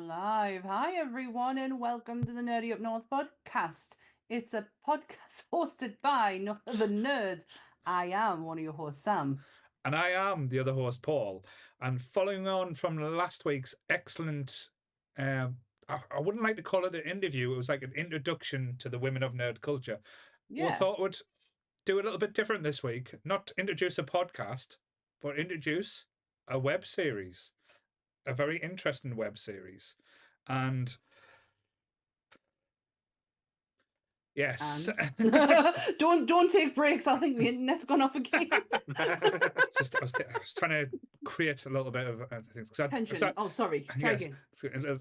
live. Hi, everyone, and welcome to the Nerdy Up North podcast. It's a podcast hosted by none of the nerds. I am one of your hosts, Sam. And I am the other host, Paul. And following on from last week's excellent, I wouldn't like to call it an interview, it was like an introduction to the women of nerd culture. We Yeah. thought we'd do a little bit different this week, not introduce a podcast, but introduce a web series, a very interesting web series. And yes. And don't take breaks. I think the internet's gone off again. I was trying to create a little bit of things. Tension. Sorry. Try again.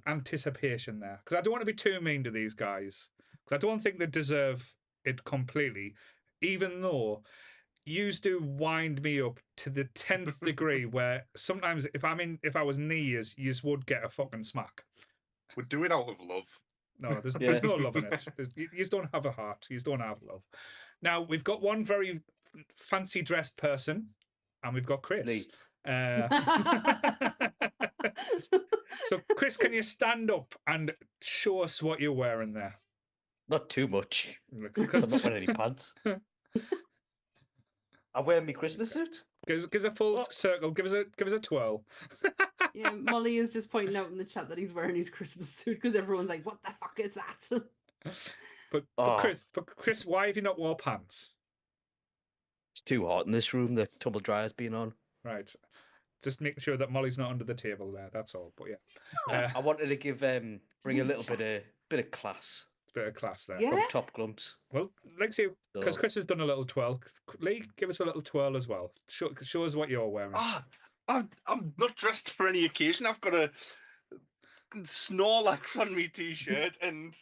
Anticipation there. Because I don't want to be too mean to these guys. Because I don't think they deserve it completely. Even though yous do wind me up to the 10th degree where sometimes if I was near yous would get a fucking smack. We'd do it out of love. No, there's no love in it. You don't have a heart. You don't have love. Now, we've got one very fancy dressed person, and we've got Chris. So, Chris, can you stand up and show us what you're wearing there? Not too much. I'm not wearing any pants. I'm wearing my Christmas suit. Give us a full circle. Give us a twirl. Yeah, Molly is just pointing out in the chat that he's wearing his Christmas suit because everyone's like, "What the fuck is that?" But Chris, why have you not wore pants? It's too hot in this room. The tumble dryer's been on. Right. Just making sure that Molly's not under the table there. That's all. But yeah, I wanted to bring a little bit of class. Bit of class there. Yeah. From Top Grumps. Well, let's see, because Chris has done a little twirl. Lee, give us a little twirl as well. Show us what you're wearing. I'm not dressed for any occasion. I've got a Snorlax on me t-shirt and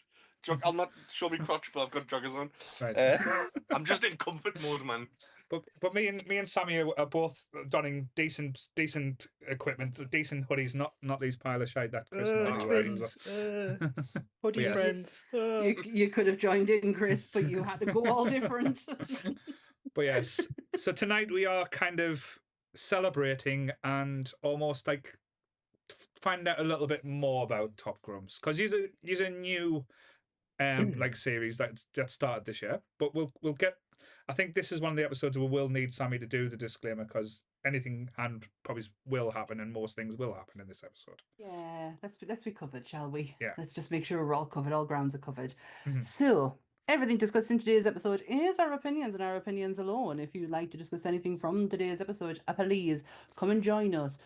I'll not show me crotch, but I've got joggers on. Right. I'm just in comfort mode, man. But me and Sammy are both donning decent equipment, decent hoodies, not these pile of shite that Chris and Molly wears. Hoodie friends. You could have joined in, Chris, but you had to go all different. But yes, so tonight we are kind of celebrating and almost like find out a little bit more about Top Grumps because he's a new like series that started this year. But we'll get. I think this is one of the episodes where we'll need Sammy to do the disclaimer because anything and probably will happen and most things will happen in this episode. Yeah, let's be covered, shall we? Yeah. Let's just make sure we're all covered. All grounds are covered. Mm-hmm. So everything discussed in today's episode is our opinions and our opinions alone. If you'd like to discuss anything from today's episode, please come and join us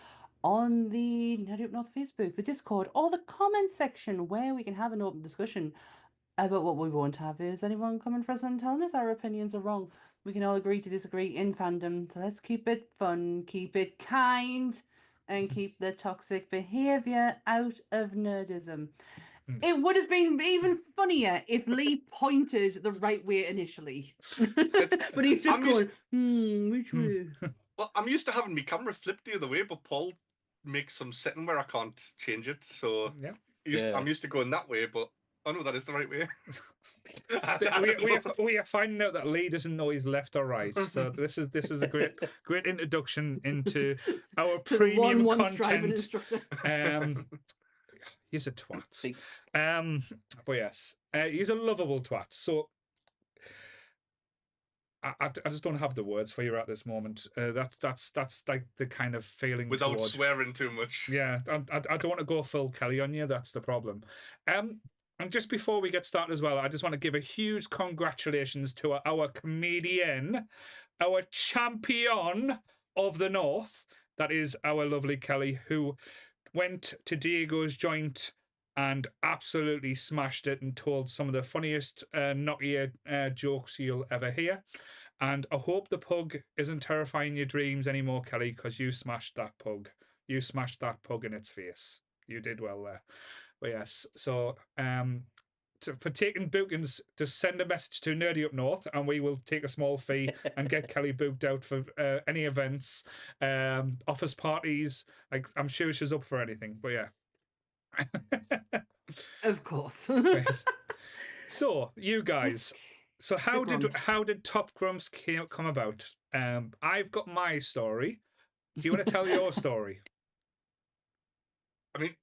on the Nerdy Up North Facebook, the Discord, or the comment section where we can have an open discussion. But what we won't have is anyone coming for us and telling us our opinions are wrong. We can all agree to disagree in fandom. So let's keep it fun, keep it kind, and keep the toxic behaviour out of nerdism. It would have been even funnier if Lee pointed the right way initially. But he's just going, which way? Well, I'm used to having my camera flipped the other way, but Paul makes some setting where I can't change it. So I'm used to going that way, but oh no, that is the right way. we are finding out that Lee doesn't know he's left or right. So this is a great introduction into our premium content. He's a twat. But yes, he's a lovable twat. So I just don't have the words for you at this moment. That's like the kind of feeling without swearing too much. Yeah, I don't want to go full Kelly on you. That's the problem. And just before we get started as well, I just want to give a huge congratulations to our comedian, our champion of the North. That is our lovely Kelly, who went to Diego's joint and absolutely smashed it and told some of the funniest knockier jokes you'll ever hear. And I hope the pug isn't terrifying your dreams anymore, Kelly, because you smashed that pug. You smashed that pug in its face. You did well there. But yes, so for taking bookings, just send a message to Nerdy Up North and we will take a small fee and get Kelly booked out for any events, office parties. Like I'm sure she's up for anything, but yeah. Of course. Yes. So, you guys, so how did Top Grumps come about? I've got my story. Do you want to tell your story? I mean,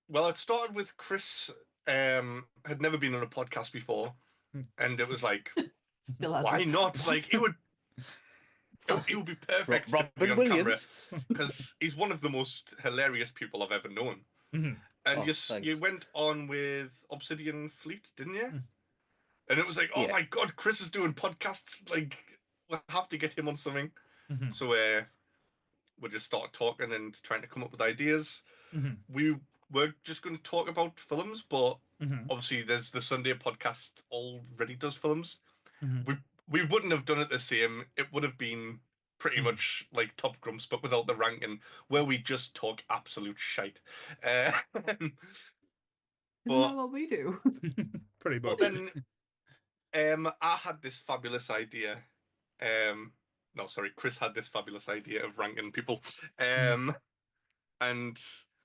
Well, it started with Chris had never been on a podcast before, and it was like, Still why hasn't. not? Like, it would be perfect to be Robin on camera Williams. because he's one of the most hilarious people I've ever known. Mhm. And Oh, you thanks. went on with Obsidian Fleet, didn't you? And it was like, oh Yeah. my god, Chris is doing podcasts. Like, we'll have to get him on something. Mhm. So we just started talking and trying to come up with ideas. Mhm. We were just going to talk about films, but Mhm. obviously there's the Sunday podcast already does films. Mhm. We wouldn't have done it the same. It would have been pretty Mhm. much like Top Grumps, but without the ranking, where we just talk absolute shite. Isn't But that what we do? Pretty but much. then I had this fabulous idea. No, sorry, Chris had this fabulous idea of ranking people, and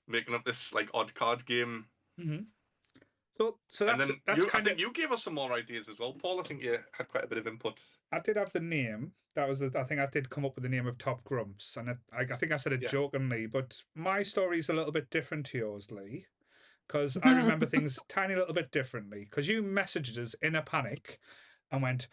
making up this like odd card game. Mhm. So And that's then that's I kind of. think you gave us some more ideas as well, Paul. I think you had quite a bit of input. I did have the name. That was. I think I did come up with the name of Top Grumps, and I think I said it Yeah. jokingly, but my story's a little bit different to yours, Lee, because I remember things tiny little bit differently. Because you messaged us in a panic, and went,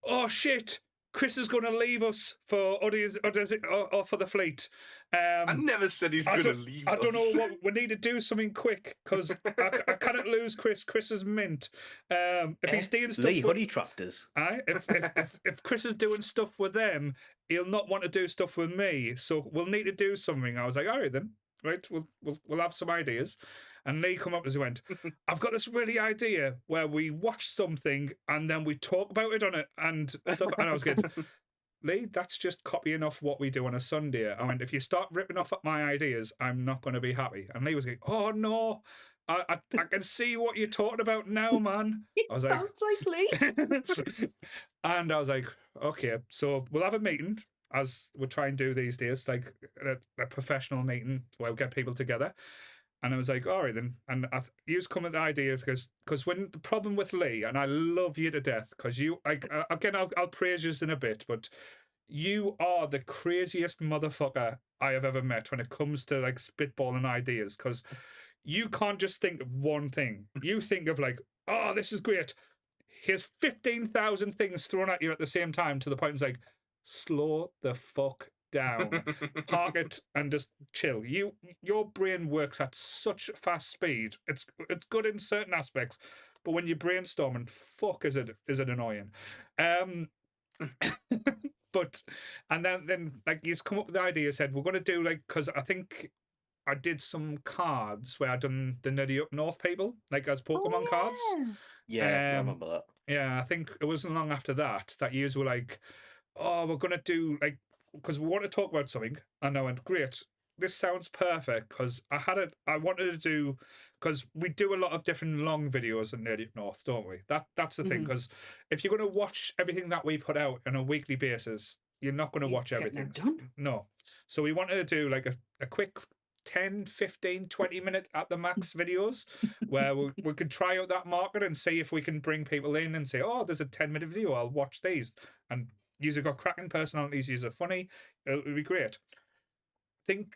"Oh shit, Chris is going to leave us for or for the fleet." I never said he's going to leave I us. don't know what we need to do something quick because I cannot lose Chris. Chris is mint. If he's doing stuff Lee, with, honey tractors. if Chris is doing stuff with them, he'll not want to do stuff with me. So we'll need to do something. I was like, all right then, right, we'll have some ideas. And Lee come up as he went, I've got this really idea where we watch something and then we talk about it on it and stuff. And I was good. Lee, that's just copying off what we do on a Sunday. I went, if you start ripping off my ideas, I'm not going to be happy. And Lee was going, oh no, I can see what you're talking about now, man. It I was sounds like Lee. and I was like, okay, so we'll have a meeting as we try and do these days, like a professional meeting where we get people together. And I was like, all right then. And you was coming with the idea because when the problem with Lee, and I love you to death, because you, like, again, I'll praise you in a bit, but you are the craziest motherfucker I have ever met when it comes to like spitballing ideas. Because you can't just think of one thing. You think of like, oh, this is great. Here's 15,000 things thrown at you at the same time to the point it's like, slow the fuck down, park it, and just chill. Your brain works at such fast speed. It's good in certain aspects, but when you're brainstorming, fuck, is it annoying. But and then like he's come up with the idea. Said we're going to do like because I think I did some cards where I done the Nerdy Up North people like as Pokemon cards. Yeah, I remember that. Yeah, I think it wasn't long after that you were like, oh, we're gonna do like because we want to talk about something, and I went, great, this sounds perfect because I wanted to do because we do a lot of different long videos in Nerdy Up North, don't we? That's the thing because if you're gonna watch everything that we put out on a weekly basis, you're not gonna watch everything. No, so we wanted to do like a quick 10, 15, 20 minute at the max videos where we could try out that market and see if we can bring people in and say, oh, there's a 10-minute video, I'll watch these. And you've got cracking personalities, you're funny, it'll be great. I think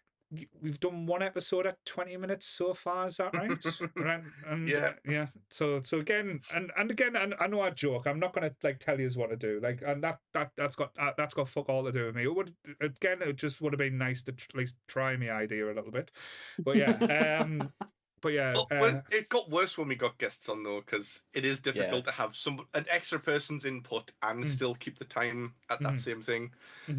we've done one episode at 20 minutes so far, is that right? Right. And yeah. So again, and again, and I know I joke, I'm not gonna like tell you what to do. Like, and that's got fuck all to do with me. It just would have been nice to at least try my idea a little bit. But yeah. But yeah, well, it got worse when we got guests on though, because it is difficult to have an extra person's input and still keep the time at that same thing.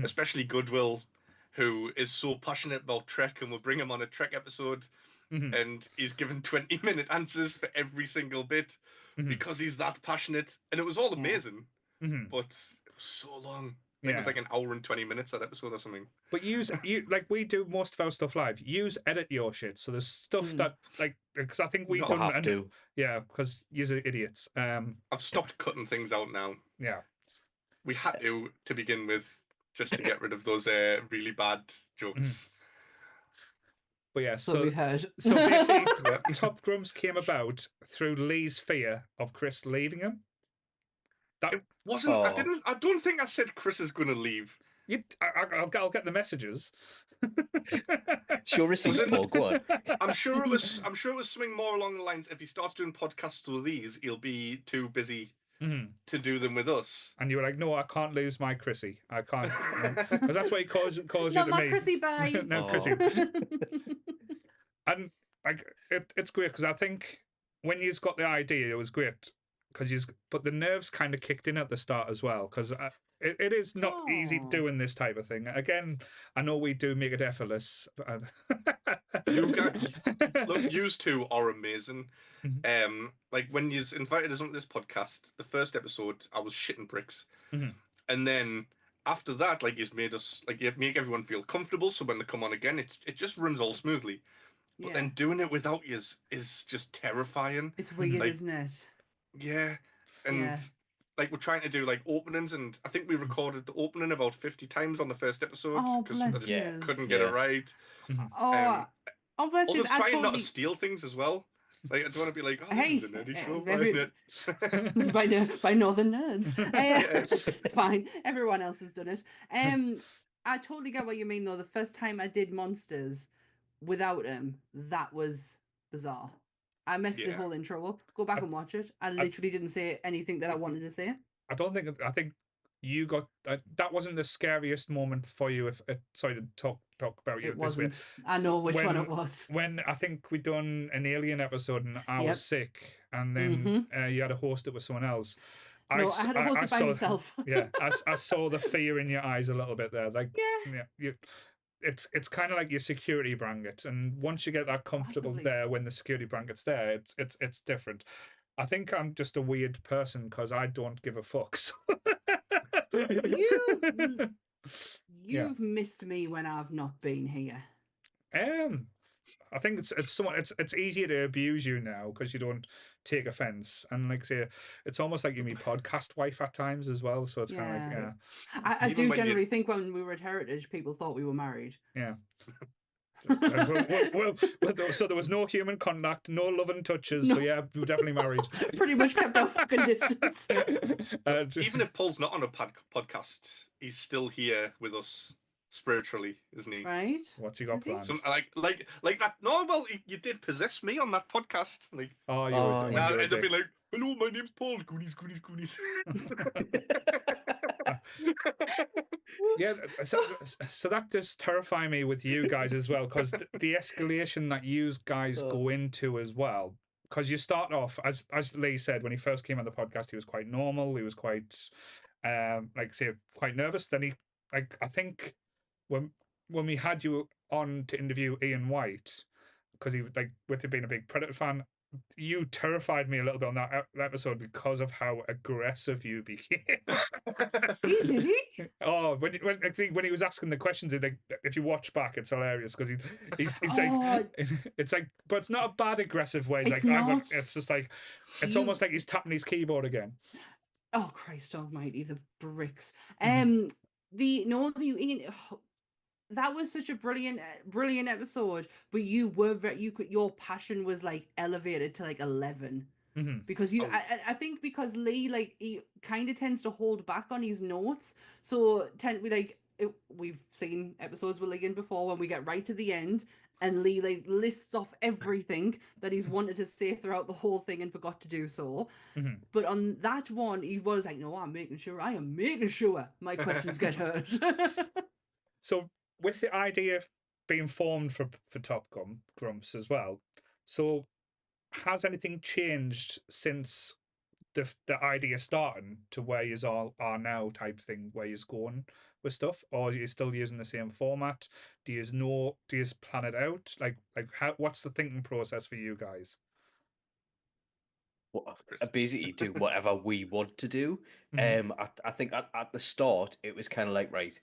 Especially Goodwill, who is so passionate about Trek, and we'll bring him on a Trek episode, and he's given 20-minute answers for every single bit because he's that passionate, and it was all amazing, but it was so long. I think it was like an hour and 20 minutes that episode or something. But you like we do most of our stuff live. Edit your shit. So there's stuff that like because I think we've done. Have to. Yeah, because you're idiots. I've stopped cutting things out now. Yeah, we had to begin with just to get rid of those really bad jokes. But yeah, so we heard. So basically, Top Grumps came about through Lee's fear of Chris leaving him. It wasn't. I don't think I said Chris is going to leave. I'll get the messages. Sure receipts, Paul. Go on. I'm sure it was. I'm sure it was something more along the lines. If he starts doing podcasts with these, he'll be too busy to do them with us. And you were like, no, I can't lose my Chrissy. I can't, because that's what he calls you Not to my me. Chrissy bites. No, Oh. Chrissy. And like it's great because I think when you've got the idea, it was great because but the nerves kind of kicked in at the start as well because it is not easy Aw. doing this type of thing. Again, I know we do make it effortless. But You guys, look, yous two are amazing. Like when you invited us on this podcast, the first episode, I was shitting bricks, and then after that, like you've made us, like you make everyone feel comfortable. So when they come on again, it just runs all smoothly. But then doing it without you is just terrifying. It's weird, like, isn't it? Yeah, and Yeah. like we're trying to do like openings, and I think we recorded the opening about 50 times on the first episode Oh, because I bless just Yeah. couldn't yous. get it Yeah. right. Oh, oh, bless Also, yous. I trying not totally. to steal things as well. Like I don't want to be like, oh, Hey, this is a nerdy show. by Northern Nerds. Yeah. It's fine. Everyone else has done it. I totally get what you mean though. The first time I did monsters without him, that was bizarre. I messed the Yeah. whole intro up. Go back and watch it. I literally didn't say anything that I wanted to say. I think you got that wasn't the scariest moment for you. If sorry to talk about you It this way. wasn't. I know which one it was. When I think we done an Alien episode and I Yep. was sick, and then you had to host it with someone else. No, I had to host it by myself. Yeah, I saw the fear in your eyes a little bit there. Like, Yeah. It's kind of like your security blanket, and once you get that comfortable Possibly. there, when the security blanket's there, it's different. I think I'm just a weird person because I don't give a fuck. So. You've missed me when I've not been here. I think it's easier to abuse you now because you don't take offense, and like say it's almost like you're my podcast wife at times as well. So it's kind of like I Even do when you- generally think when we were at Heritage, people thought we were married. yeah. So there was no human contact, no love and touches. No. So yeah, we were definitely married. Pretty much kept our fucking distance. Even if Paul's not on a podcast, he's still here with us spiritually, isn't he? Right? What's he got Is he? planned? Some, like that. No, well, you did possess me on that podcast. Like, Oh, you Oh, were, yeah. now you were a it'd be dick. like, hello, my name's Paul. Goonies, Goonies, Goonies. Yeah, so that does terrify me with you guys as well, because the escalation that you guys go into as well. Because you start off, as Lee said, when he first came on the podcast, he was quite normal. He was quite, quite nervous. Then I think when we had you on to interview Ian White, because he with it being a big Predator fan, you terrified me a little bit on that episode because of how aggressive you became. Did he? Oh, I think when he was asking the questions, if you watch back, it's hilarious because he's Oh. it's like, but it's not a bad aggressive way. He's It's like, not. it's just like, it's You- almost like he's tapping his keyboard again. Oh Christ Almighty, the bricks. Mm-hmm. That was such a brilliant episode. But your passion was like elevated to like 11. Because I think because Lee he kind of tends to hold back on his notes, so we've seen episodes with Liam before when we get right to the end and Lee lists off everything that he's wanted to say throughout the whole thing and forgot to do so. But on that one, he was like, "No, I am making sure my questions get heard." So with the idea being formed for Top Gun Grumps as well, so has anything changed since the idea starting to where you all are now type thing, where you're going with stuff, or are you still using the same format? Do you plan it out? What's the thinking process for you guys? Basically do whatever we want to do. I think at the start it was kind of like, right,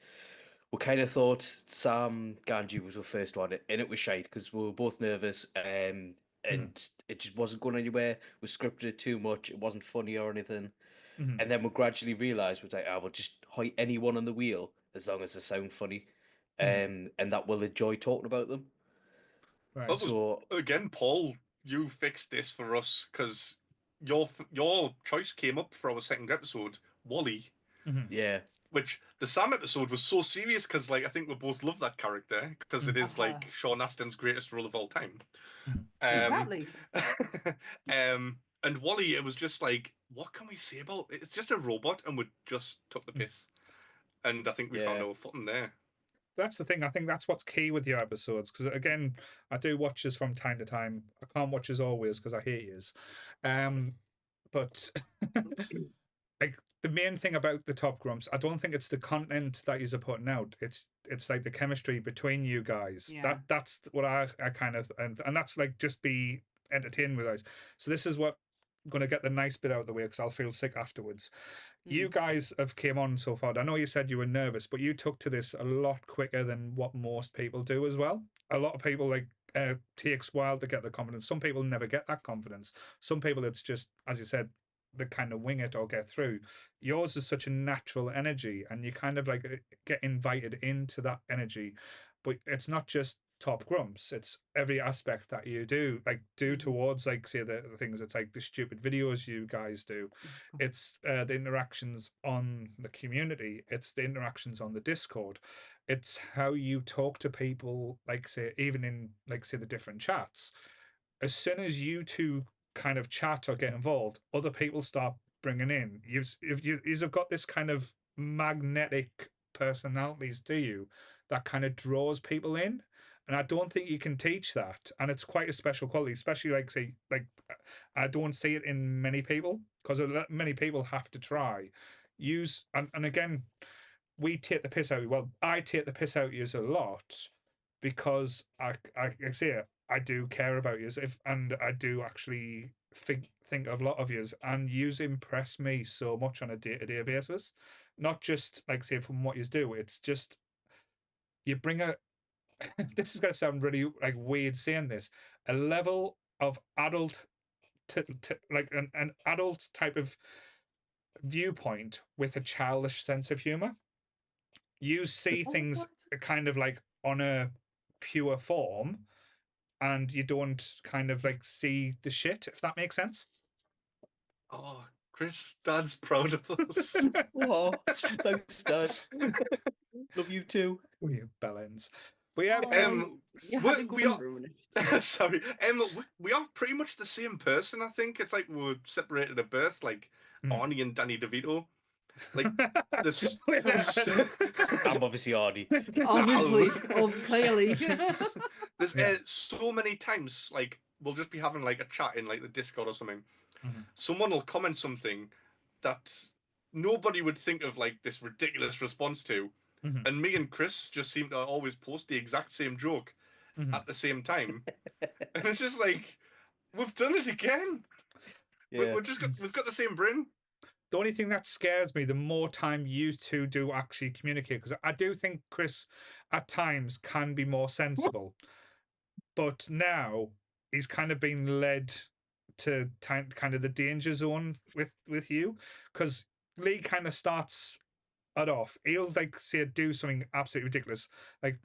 we kind of thought Sam Ganji was the first one, and it was shite because we were both nervous, and it just wasn't going anywhere. We scripted it too much. It wasn't funny or anything. And then we gradually realised we're like, we'll just hire anyone on the wheel as long as they sound funny, and that we'll enjoy talking about them. Right. So Again, Paul, you fixed this for us because your choice came up for our second episode, Wally. yeah, which the Sam episode was so serious because, like, I think we both love that character because it is like Sean Astin's greatest role of all time. Exactly. And Wally, it was just like, what can we say about it? It's just a robot, and we just took the piss. And I think we found our footing there. That's the thing. I think that's what's key with your episodes. Because again, I do watch this from time to time. I can't watch this always because I hate yous. But like the main thing about the Top Grumps, I don't think it's the content that you're putting out. It's like the chemistry between you guys. Yeah. That's what I kind of and that's like just be entertained with us. So this is what I'm gonna get the nice bit out of the way because I'll feel sick afterwards. You guys have came on so far. I know you said you were nervous, but you took to this a lot quicker than what most people do as well. A lot of people like takes a while to get the confidence. Some people never get that confidence. Some people it's just, as you said, they kind of wing it or get through. Yours is such a natural energy, and you kind of like get invited into that energy. But it's not just Top Grumps, it's every aspect that you do towards like say the things. It's like the stupid videos you guys do, it's the interactions on the community, it's the interactions on the Discord, it's how you talk to people, like say even in like say the different chats. As soon as you two kind of chat or get involved, other people start bringing in. You've got this kind of magnetic personalities to you that kind of draws people in, and I don't think you can teach that. And it's quite a special quality, especially like say like I don't see it in many people because many people have to try use and again we take the piss out of you. Well, I take the piss out of you a lot because I say it, I do care about you, and I do actually think of a lot of you, and you impress me so much on a day-to-day basis. Not just like say from what you do, it's just you bring a. This is going to sound really like weird saying this, a level of adult, like an adult type of viewpoint with a childish sense of humor. You see things kind of like on a pure form, and you don't kind of like see the shit, if that makes sense. Oh, Chris, Dad's proud of us. Oh, thanks, Dad. Love you too. Oh, you bellends. But yeah, you had to go and ruin it. Sorry, we are pretty much the same person. I think it's like we're separated at birth, like Arnie and Danny DeVito. Like this. I'm obviously Arnie. Obviously, clearly. There's so many times like we'll just be having like a chat in like the Discord or something. Someone will comment something that nobody would think of like this ridiculous response to, and me and Chris just seem to always post the exact same joke at the same time, and it's just like we've done it again. Yeah. We've got the same brain. The only thing that scares me, the more time you two do actually communicate, because I do think Chris at times can be more sensible, but now he's kind of been led to kind of the danger zone with you, because Lee kind of starts it off. He'll like say do something absolutely ridiculous, like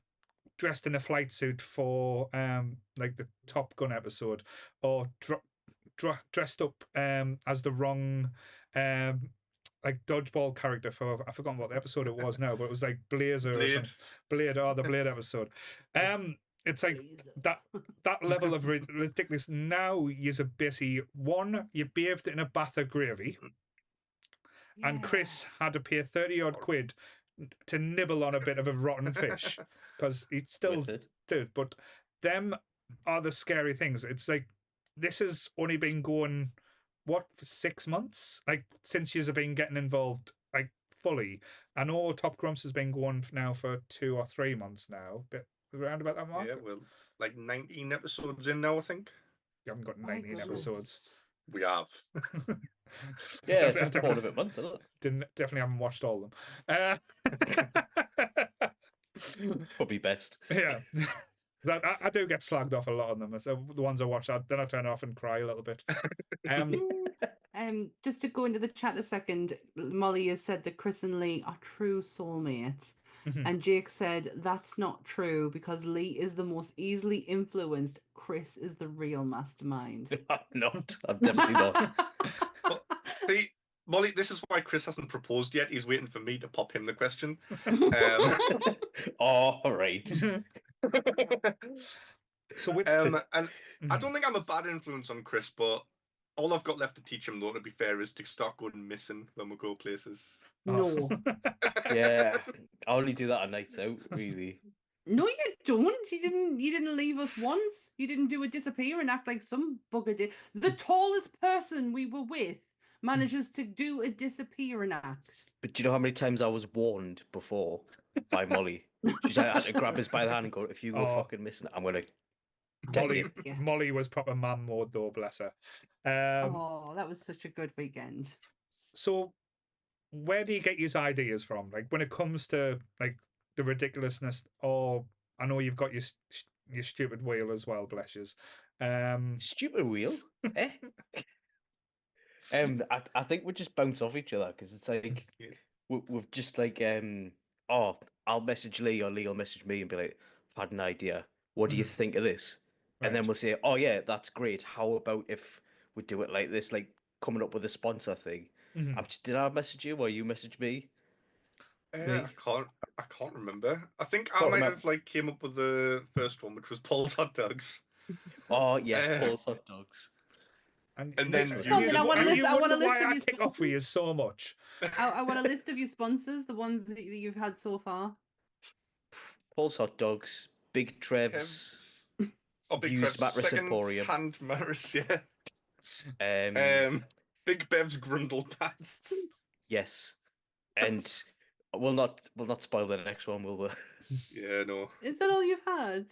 dressed in a flight suit for like the Top Gun episode, or dressed up as the wrong like dodgeball character for, I've forgotten what the episode it was now, but it was like Blazer or something. Blade, the Blade episode. It's like that level of ridiculous. Now you're basically you bathed in a bath of gravy, and Chris had to pay 30-odd quid to nibble on a bit of a rotten fish because he'd still do it. But them are the scary things. It's like this has only been going for 6 months, like since you've been getting involved like fully. I know Top Grumps has been going now for 2 or 3 months now, but around about that mark. Yeah, well, like 19 episodes in now, I think. You haven't got 19 episodes. We have. Yeah, it's a quarter of a month, isn't it? Definitely haven't watched all of them. Probably best. Yeah. I do get slagged off a lot on them. So the ones I watch, then I turn off and cry a little bit. Just to go into the chat a second, Molly has said that Chris and Lee are true soulmates. And Jake said that's not true because Lee is the most easily influenced. Chris is the real mastermind. I'm not. I'm definitely not. See, Molly, this is why Chris hasn't proposed yet. He's waiting for me to pop him the question. All right. So with And I Mhm. don't think I'm a bad influence on Chris, but all I've got left to teach him, though, to be fair, is to start going missing when we go places. No. Yeah, I only do that at nights out, really. No, you don't. You didn't leave us once. You didn't do a disappear and act like some bugger did. The tallest person we were with manages to do a disappear and act. But do you know how many times I was warned before by Molly? She said I had to grab us by the hand and go, if you go Oh. fucking missing, I'm going to Molly, Yeah. Molly was proper man mode though, bless her. Oh, that was such a good weekend. So where do you get your ideas from? Like when it comes to like the ridiculousness, or I know you've got your stupid wheel as well, bless yous. Stupid wheel? Eh? I think we just bounce off each other because it's like Yeah. we've just like oh, I'll message Lee or Lee will message me and be like, I've had an idea. What do you think of this? And then Right. we'll say, oh yeah, that's great. How about if we do it like this, like coming up with a sponsor thing? Mhm. Did I message you or you message me? I can't remember. I think I Can't might remember. have like came up with the first one, which was Paul's hot dogs. Oh yeah, Uh, Paul's hot dogs. And th- then Sorry. you Well, then I want a and list. you I want wonder a list why of I your kick off with you so much. I want a list of your sponsors, the ones that you've had so far. Paul's hot dogs, Big Trev's Oh, Big used Trev's mattress second emporium. hand mattress, yeah. Um, Big Bev's grundle pads. yes, and we'll not spoil the next one, will we? Yeah, no. Is that all you've had?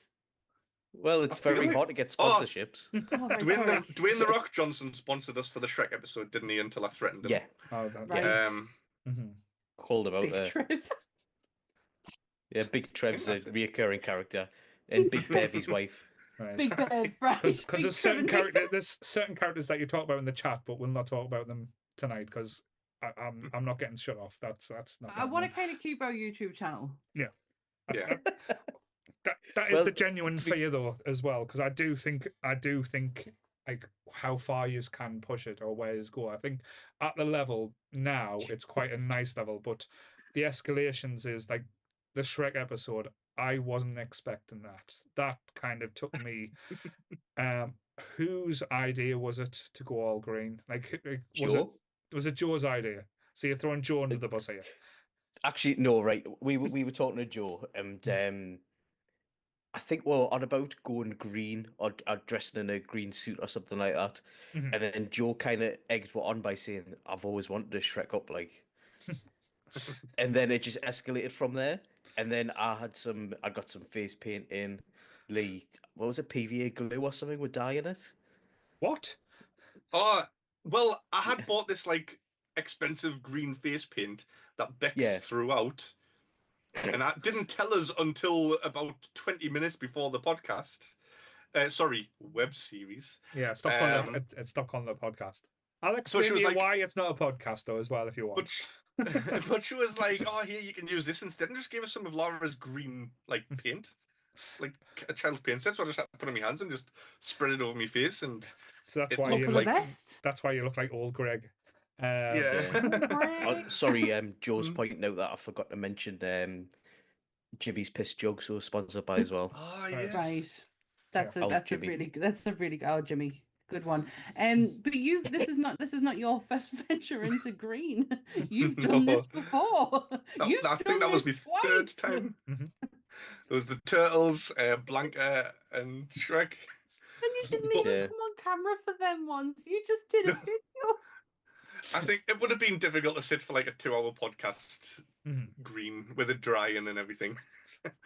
Well, I it's feel very like- hard to get Oh, sponsorships. Oh, right, Dwayne sorry. Dwayne the Rock Johnson sponsored us for the Shrek episode, didn't he? Until I threatened him. Yeah, Oh, that, Right. Mhm. called him out Big there. trip. Yeah, Big Trev's a that's it. reoccurring character, and Big Bev, his wife. Right. Big Bev, right? Because Big there's Trip and Big Bev. there's certain characters that you talk about in the chat, but we'll not talk about them tonight because I'm not getting shut off. That's not. I want to kind of keep our YouTube channel. Yeah. That is Well, the genuine to be fear though as well, because I do think like how far you can push it or where you go. I think at the level now it's quite a nice level, but the escalations is like the Shrek episode. I wasn't expecting that. That kind of took me. Whose idea was it to go all green? Like, Joe. was it Joe's idea? So you're throwing Joe under the bus here. Actually, no, right. We were talking to Joe, and I think we're on about going green or dressing in a green suit or something like that. Mhm. And then Joe kind of egged what on by saying, "I've always wanted to Shrek up like," and then it just escalated from there. And then I got some face paint in. Lee, what was it, PVA glue or something with dye in it? What? Oh, well, I had bought this like expensive green face paint that Bex Yeah. threw out, and I didn't tell us until about 20 minutes before the podcast. Sorry, web series. Yeah, stop calling it. Stop calling it a podcast. I'll explain she to was you like- why it's not a podcast though, as well, if you want. But she was like, "Oh, here you can use this instead," and just gave us some of Laura's green like paint, like a child's paint set. So I just had to put it in my hands and just spread it over my face, and So that's it why looked you For look. the best. That's why you look like old Greg. yeah. Oh, sorry, Joe's Mm. pointing out that I forgot to mention Jimmy's Piss Jugs were sponsored by as well. Oh Right. yes. Right. That's Oh, a Jimmy. really oh Jimmy, good one. But this is not your first venture into green. You've done this before. You've I done think that was my this third twice. time. Mhm. There was the Turtles, Blanca, and Shrek. And you didn't even Yeah. come on camera for them once. You just did a No. video. I think it would have been difficult to sit for like a 2-hour podcast Mhm. green with it drying and everything.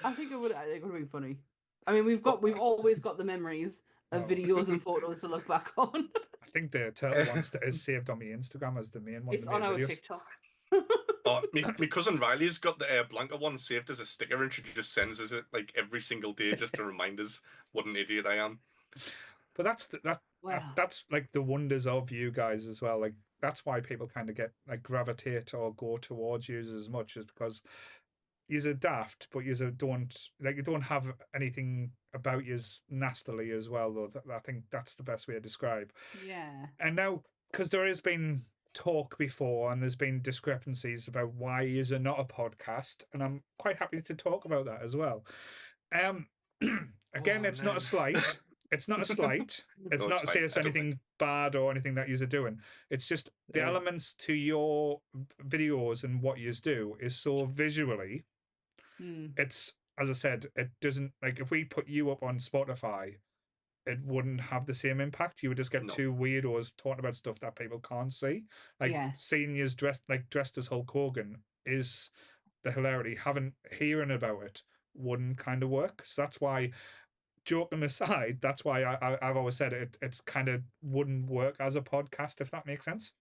I think it would be funny. I mean, we've always got the memories of Oh. videos and photos to look back on. I think the turtle one is saved on my Instagram as the main one. It's the on main our videos. TikTok. Oh, my cousin Riley's got the Blanca one saved as a sticker, and she just sends us it like every single day just to remind us what an idiot I am. But Wow. that's like the wonders of you guys as well. Like that's why people kind of get like gravitate or go towards you as much, is because you're daft, but you don't have anything about you nastily as well. Though I think that's the best way to describe. Yeah. And now, because there has been talk before, and there's been discrepancies about why is it not a podcast, and I'm quite happy to talk about that as well. Again, Oh, it's not a no. slight. It's not a slight. It's No, not it's to say fine. it's I don't anything bad or anything that you're doing. It's just the Yeah. elements to your videos and what you do is so visually. Mm. It's, as I said, it doesn't, like, if we put you up on Spotify, it wouldn't have the same impact. You would just get No. two weirdos talking about stuff that people can't see. Like Yeah. seeing you dressed as Hulk Hogan is the hilarity. Hearing about it wouldn't kind of work. So that's why, joking aside, that's why I've always said it's kind of wouldn't work as a podcast, if that makes sense.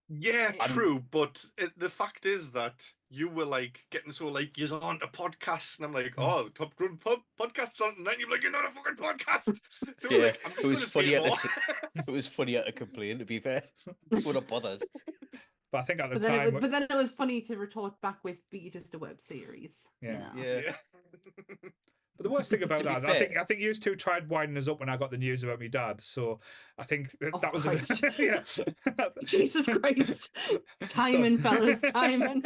Yeah, It- true. But the fact is that you were like getting so like you're on a podcast, and I'm like, oh, the Top Gun podcast's on tonight. And you're like, you're not a fucking podcast. So Yeah, like, I'm just it was going to say funnier to more. say- It was funnier to complain, to be fair. We're not bothered. But I think at the But then, time, but then it was funny to retort back with, "But you just a web series." Yeah. You know? Yeah. Yeah. but the worst thing about To be that, fair- I think you two tried winding us up when I got the news about my dad. So I think Oh, that was Christ. a bit, yeah. Jesus Christ. Timing, fellas, timing.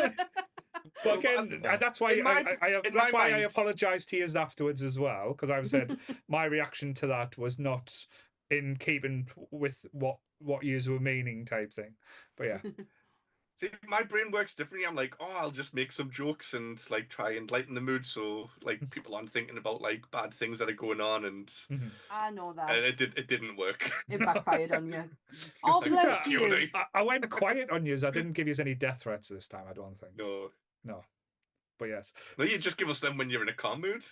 But again, that's why In my- in that's my why I mind- apologized to you afterwards as well, because I've said my reaction to that was not in keeping with what you were meaning, type thing. But yeah, See, my brain works differently. I'm like, oh, I'll just make some jokes and like try and lighten the mood, so like people aren't thinking about like bad things that are going on, and I know that. it didn't work. It backfired on you. Oh, Like, bless fuck you, you. mate. I went quiet on you. I didn't give you any death threats this time. I don't think. No, But yes, no, you just give us them when you're in a calm mood.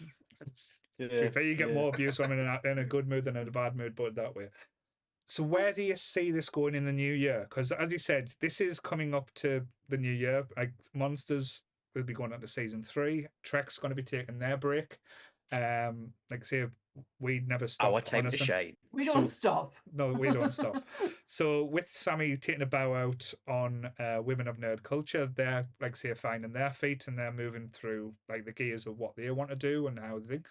to be fair, you get more abuse when I'm in a good mood than in a bad mood. Put it that way. So where do you see this going in the new year? Because as you said, this is coming up to the new year. Like Monsters will be going on to season 3. Trek's going to be taking their break. Like I say, we never stop. Our time to honestly. shine. We don't So- stop. No, we don't stop. So with Sammy taking a bow out on Women of Nerd Culture, they're like say finding their feet and they're moving through like the gears of what they want to do and how they think.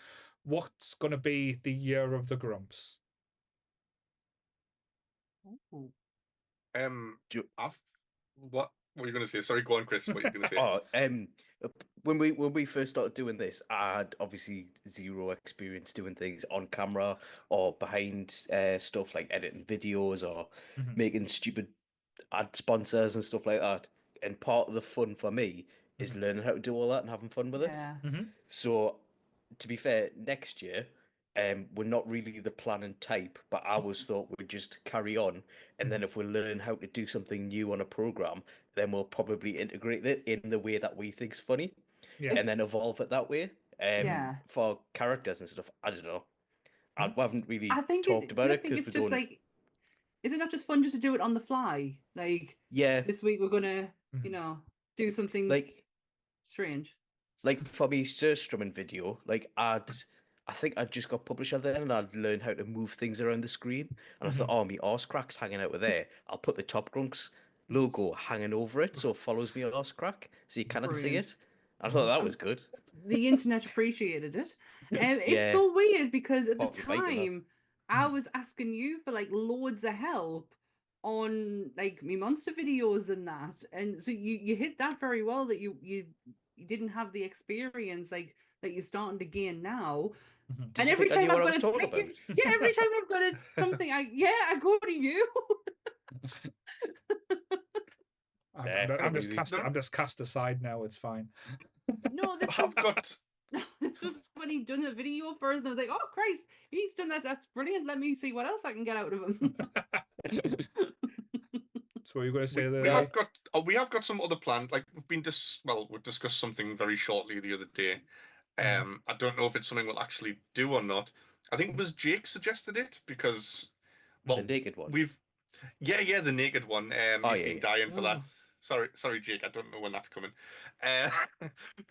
What's going to be the year of the Grumps? Ooh. What were you going to say? Sorry, go on, Chris. What are you going to say? Oh, when we first started doing this, I had obviously zero experience doing things on camera or behind stuff like editing videos or Mhm. making stupid ad sponsors and stuff like that. And part of the fun for me is learning how to do all that and having fun with it. Yeah. So, to be fair, next year, we're not really the planning type, but I always thought we'd just carry on, and then if we learn how to do something new on a program, then we'll probably integrate it in the way that we think's funny, Yeah. and then evolve it that way. Yeah. For characters and stuff, I don't know. I haven't really I think talked about I it think because it's we just don't. like, is it not just fun just to do it on the fly? Like Yeah, this week we're gonna, you know, do something like strange. for me, strumming video, like I think I just got publisher there and I'd learn how to move things around the screen. And I thought, oh, my arse crack's hanging out with there. I'll put the Top Grunks logo hanging over it so it follows me arse crack so you cannot see Brilliant. it. I thought that was good. The internet appreciated it. It's Yeah. so weird because at the Probably biting that. time I was asking you for like loads of help on like me monster videos and that, and so you hit that very well, that you didn't have the experience like that you're starting to gain now. Did And you every think I time knew I've what I got was a talking tech, about? yeah, every time I've got something, I go to you. I'm just cast aside now. It's fine. No, this I've was got this was when he'd done a video first, and I was like, "Oh Christ, he's done that! That's brilliant! Let me see what else I can get out of him." So you're going to say we have got some other plans. Like we've discussed something very shortly the other day. I don't know if it's something we'll actually do or not. I think it was Jake suggested it because, well, The naked one. the naked one. Oh, He's yeah, been yeah. dying for that. Sorry, Jake. I don't know when that's coming.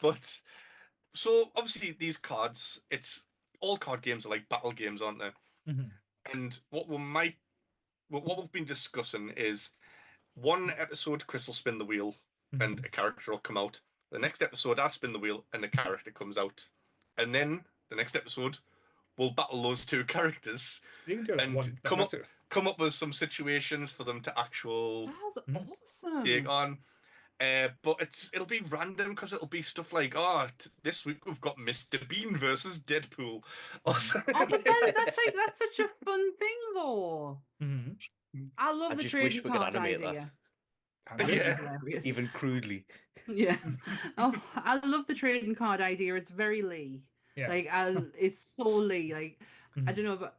But so obviously these cards, it's all card games are like battle games, aren't they? Mhm. And what we've been discussing is one episode, Chris will spin the wheel and a character will come out. The next episode, I spin the wheel and a character comes out. And then the next episode, we'll battle those two characters You can do that and one. come up with some situations for them to actual That was take awesome. on. But it'll be random because it'll be stuff like, oh, this week we've got Mr. Bean versus Deadpool. Or something. Oh, but that's such a fun thing, though. I love I the just wish trading we could card animate idea. that, That'd be Yeah. hilarious. even crudely. Yeah. Oh, I love the trading card idea. It's very Lee. Yeah. Like, it's so Lee. Like, I don't know, but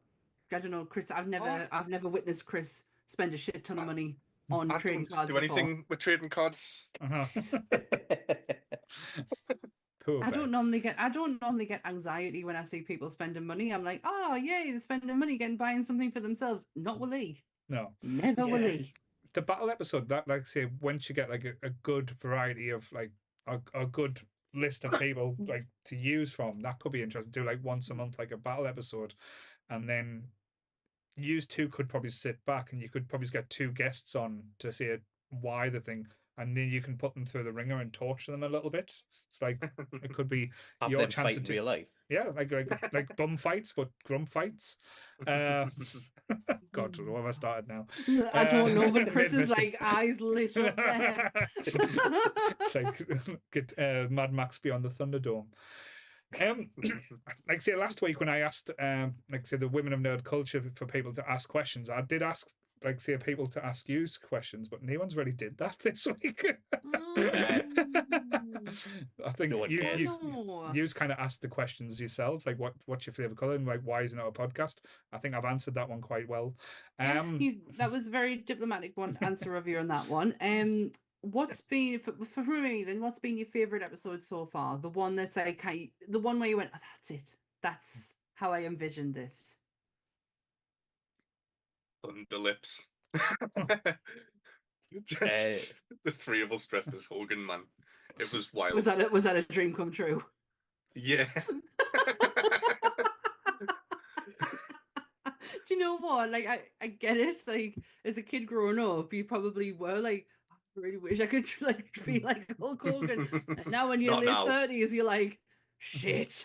I don't know, Chris. I've never witnessed Chris spend a shit ton of money on I trading don't cards do before. anything with trading cards. Poor I don't Bex. normally get anxiety when I see people spending money. I'm like, oh yay, they're spending money, buying something for themselves. Not with Lee. No. Never with Lee. The battle episode, that, like, say, once you get like a good variety of like a good list of people like to use from, that could be interesting. Do like once a month, like a battle episode, and then use two could probably sit back and you could probably get two guests on to say why the thing, and then you can put them through the ringer and torture them a little bit. It's like it could be Have your them chance fight to in real life. yeah, like bum fights, but grump fights. God, where have I started now? I don't know, but Mid Chris's mistake. like eyes lit up there. It's like get Mad Max Beyond the Thunderdome. Like say last week when I asked, like say the Women of Nerd Culture for people to ask questions, I did ask like say people to ask you questions, but no one's really did that this week. I think No one you cares. you kind of asked the questions yourselves, like what's your favorite color and like why isn't it a podcast? I think I've answered that one quite well. Yeah, that was a very diplomatic one answer of you on that one. What's been for me then? What's been your favorite episode so far? The one that's like the one where you went, oh, that's it. That's how I envisioned this. Thunder Lips. Just the three of us dressed as Hogan, man. It was wild. Was that a dream come true? Yeah. Do you know what? Like I get it. Like as a kid growing up, you probably were like, I really wish I could like be like Hulk Hogan. And now when you're Not late now. 30s, you're like, shit.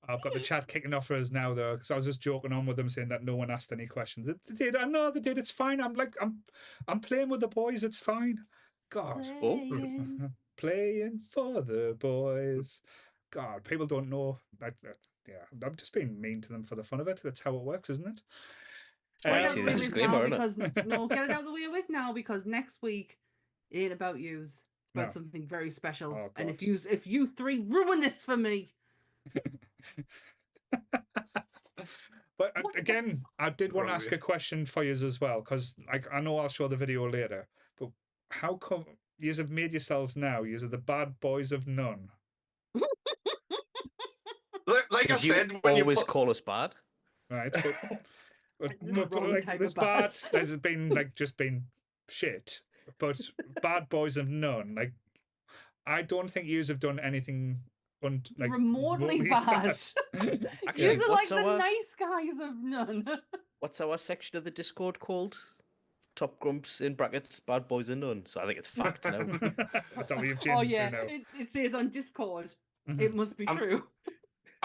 I've got the chat kicking off for us now though, because I was just joking on with them saying that no one asked any questions. They did. I know they did. It's fine. I'm playing with the boys. It's fine. God, playing for the boys. God, people don't know. Like, yeah, I'm just being mean to them for the fun of it. That's how it works, isn't it? Why you see the disclaimer, because no, get it out of the way with now because next week it ain't about yous. It's about something very special. Oh, and if you three ruin this for me. But again, I did want to ask a question for you as well, because like I know I'll show the video later, but how come you have made yourselves now? You are the bad boys of none. Like I said, you when always you call us bad, right? But wrong like type this of bad. there's been like just been shit, but bad boys of none. Like I don't think you have done anything. Like remotely bad. Actually, These are like the nice guys of none. What's our section of the Discord called? Top Grumps in brackets, bad boys and none. So I think it's fact now. That's how you've changed it to now. It says on Discord. It must be true.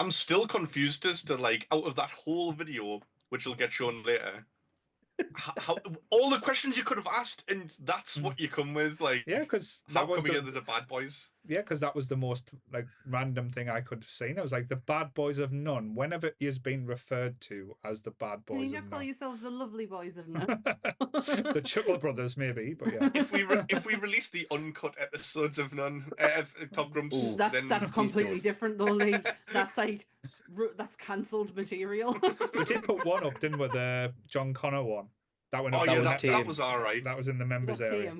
I'm still confused as to like out of that whole video, which will get shown later. How all the questions you could have asked, and that's what you come with. Like, yeah, because how come here there's a bad boys? Yeah, because that was the most like random thing I could have seen. I was like the bad boys of none. Whenever he has been referred to as the bad boys Can you of not none, call yourselves the lovely boys of none? the Chuckle Brothers, maybe, but yeah. If we release the uncut episodes of None, Top Grumps, that's completely different though. Lee. That's like that's cancelled material. We did put one up, didn't we? The John Connor one. That one. Oh That yeah, was that was all right. That was in the members area.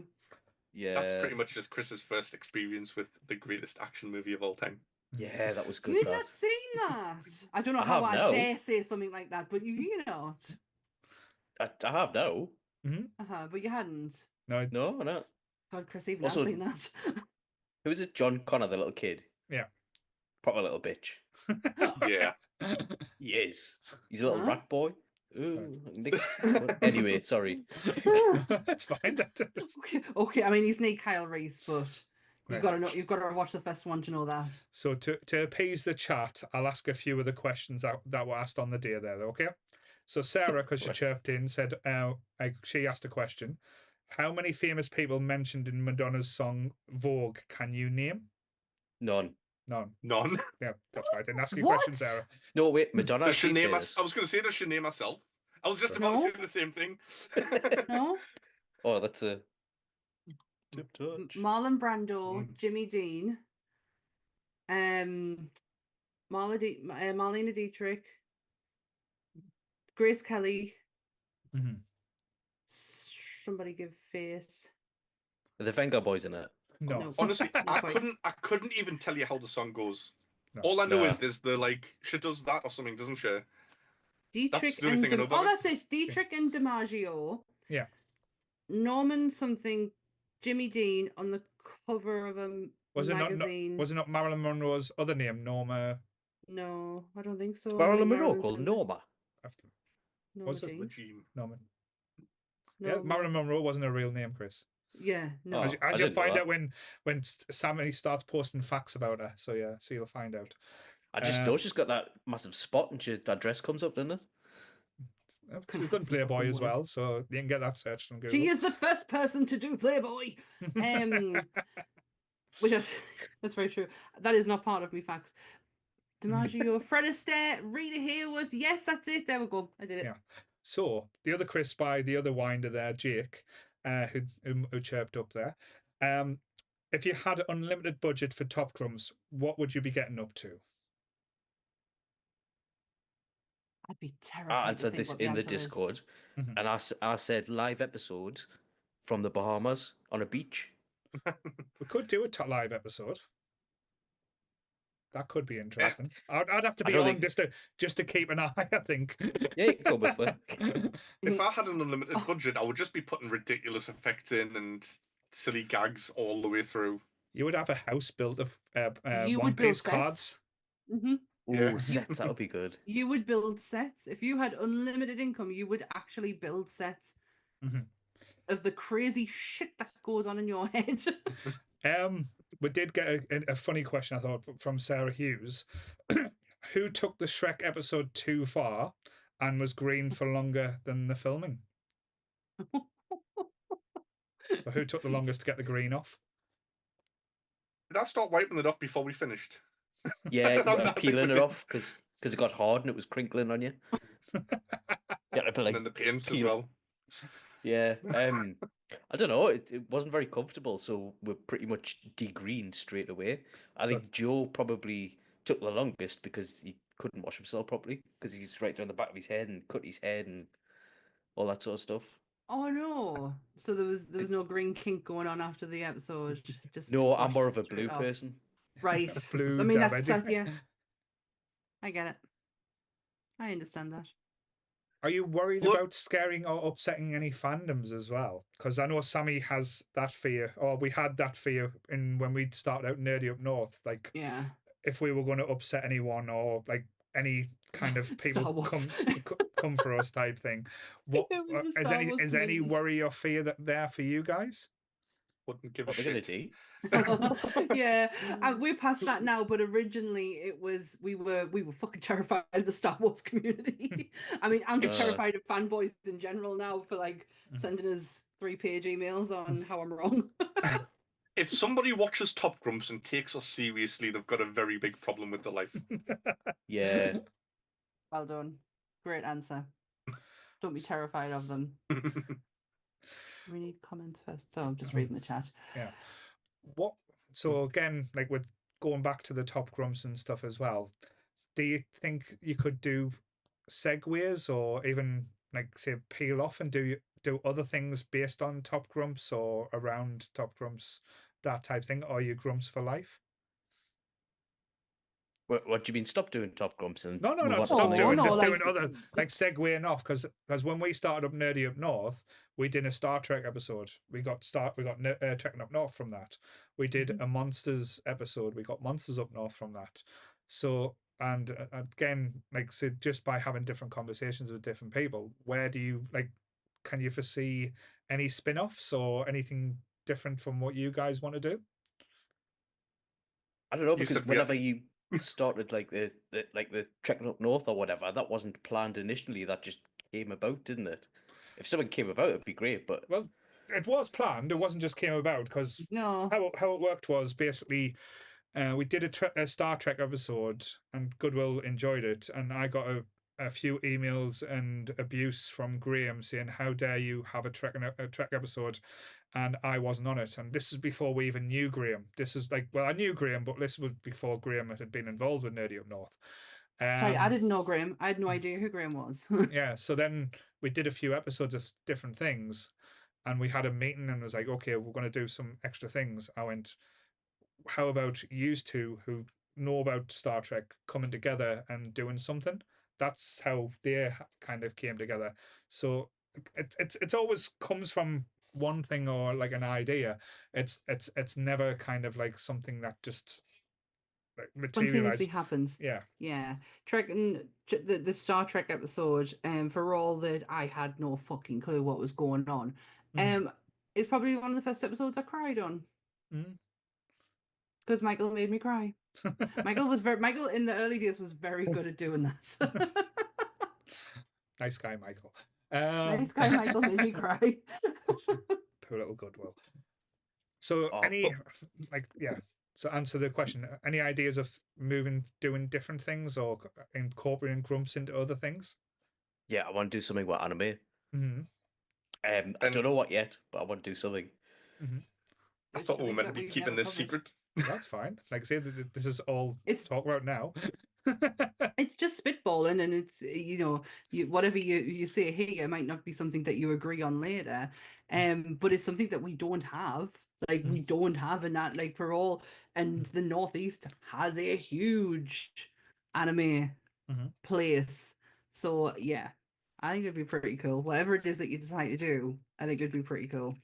Yeah, that's pretty much just Chris's first experience with the greatest action movie of all time. Yeah, that was good. You've not seen that. I don't know how I dare say something like that, but you know. I have no. But you hadn't. No. God, Chris, even I've seen that. Who is it? John Connor, the little kid. Yeah. Proper little bitch. Yeah. He is. He's a little rat boy. Ooh, anyway, sorry. That's fine. Okay, I mean he's named Kyle Reese, but You've Right. got to know. You've got to watch the first one to know that. So to appease the chat, I'll ask a few of the questions that were asked on the day there. Okay. So Sarah, because she Right. chirped in, said she asked a question. How many famous people mentioned in Madonna's song Vogue can you name? None. None. None. Yeah, that's why I didn't ask you What? questions, Sarah. No, wait, Madonna, Does is she Shanae famous? I was going to say, does Shanae myself? I was just about No. to say the same thing. No. Oh, that's a tip touch. Marlon Brando, Jimmy Dean, Marlena Dietrich, Grace Kelly. Mhm. Somebody give face. Are the Venga Boys in it? No. No. Honestly, Not I quite. couldn't even tell you how the song goes. No. All I know Nah. is there's the she does that or something, doesn't she? Dietrich the only and thing I know about it. that's it. Dietrich and DiMaggio. Yeah. Norman something. Jimmy Dean on the cover of a Was magazine. it not Marilyn Monroe's other name, Norma? No, I don't think so. Marilyn Monroe Marilyn's called got Norma. Norma Was it? Jean. Jean. Norman. Yeah, Norma. Marilyn Monroe wasn't a real name, Chris. Yeah, no. Oh, As I you'll didn't know find that. out when Sammy starts posting facts about her. So yeah, so you'll find out. I just know she's got that massive spot and that dress comes up, doesn't it? She's done Playboy as well, so you can get that searched on Google. She is the first person to do Playboy. Which that's very true. That is not part of me facts. DiMaggio, Fred Astaire, Rita Hayworth. Yes, that's it. There we go. I did it. Yeah. So the other Chris by the other winder there, Jake, who chirped up there. If you had unlimited budget for Top Grumps, what would you be getting up to? I'd be I terrified to answered think this what the in the answer is. Discord, Mhm. and I said live episode from the Bahamas on a beach. We could do a top live episode. That could be interesting. I'd have to I be don't on think- just to keep an eye, I think. Yeah, you can go with me. If I had an unlimited budget, I would just be putting ridiculous effects in and silly gags all the way through. You would have a house built of You One would build Piece sets. cards. Mm-hmm. Yeah. Ooh, sets, that would be good. You would build sets. If you had unlimited income, you would actually build sets Mhm. of the crazy shit that goes on in your head. We did get a funny question, I thought, from Sarah Hughes. Who took the Shrek episode too far and was green for longer than the filming? So who took the longest to get the green off? Did I start wiping it off before we finished? Yeah, I think peeling we it did. off because it got hard and it was crinkling on you. Yeah, I'd be And like, then the paint as peel- well. Yeah, I don't know. It wasn't very comfortable, so we're pretty much degreened straight away. I So- think Joe probably took the longest because he couldn't wash himself properly because he's right down the back of his head and cut his head and all that sort of stuff. Oh no! So there was no green kink going on after the episode. Just No, I'm washed more it of a straight blue off. person. Right. Blue I mean damage. that's yeah. I get it. I understand that. Are you worried Look- about scaring or upsetting any fandoms as well? Because I know Sammy has that fear, or we had that fear when we started out Nerdy Up North. Like, Yeah. if we were going to upset anyone or like any kind of Star people Wars. come for us type thing. What It was the is Star Wars is there any community. worry or fear that there for you guys? Wouldn't give a What they're gonna shit. do? Yeah, we're past that now. But originally, it was we were fucking terrified of the Star Wars community. I mean, I'm just Uh. terrified of fanboys in general now for like sending us 3-page emails on how I'm wrong. If somebody watches Top Grumps and takes us seriously, they've got a very big problem with their life. Yeah, Well done, great answer. Don't be terrified of them. We need comments first. So I'm just reading the chat. Yeah. What? So again, like with going back to the Top Grumps and stuff as well, do you think you could do segues or even like say peel off and do other things based on Top Grumps or around Top Grumps, that type thing? Or are you Grumps for life? what do you mean? Stop doing Top Grumps and No, move on to stop something doing else? just like- doing other like segueing off because when we started up Nerdy Up North, we did a Star Trek episode. We got Trekking Up North from that. We did a Monsters episode. We got Monsters Up North from that. So and again, like so just by having different conversations with different people, where do you like? Can you foresee any spin-offs or anything different from what you guys want to do? I don't know, You because said we had. whenever you started like the trekking up north or whatever, that wasn't planned initially. That just came about, didn't it? If something came about, it'd be great. But Well, it was planned. It wasn't just came about because No. how it worked was basically we did a Star Trek episode, and Goodwill enjoyed it, and I got a few emails and abuse from Graham saying, "How dare you have a Trek episode?" And I wasn't on it. And this is before we even knew Graham. This is like, well, I knew Graham, but this was before Graham had been involved with Nerdy Up North. Sorry, I didn't know Graham. I had no idea who Graham was. Yeah, so then we did a few episodes of different things, and we had a meeting and was like, okay, we're going to do some extra things. I went, how about you two who know about Star Trek coming together and doing something? That's how they kind of came together. So it's always comes from one thing or like an idea. It's never kind of like something that just like Spontaneously materialized. happens. Yeah. Yeah. Trek and the Star Trek episode, for all that I had no fucking clue what was going on, Mm-hmm. it's probably one of the first episodes I cried on Mm-hmm. because Michael made me cry. Michael in the early days was very good at doing that. Nice guy, Michael. Nice guy Michael made me cry. Poor little Goodwill. So any like yeah. So answer the question. Any ideas of doing different things, or incorporating Grumps into other things? yeah, I want to do something with anime. Mm-hmm. I And don't know what yet, but I want to do something. Mm-hmm. I It's thought we were something meant to that be we've keeping never this covered. secret. That's fine. Like I say, this is all It's talk about now. it's just spitballing, and it's whatever you say here might not be something that you agree on later, but it's something that we don't have. Like we don't have in that like for all, and the Northeast has a huge anime Mhm. place. So yeah, I think it'd be pretty cool. Whatever it is that you decide to do, I think it'd be pretty cool.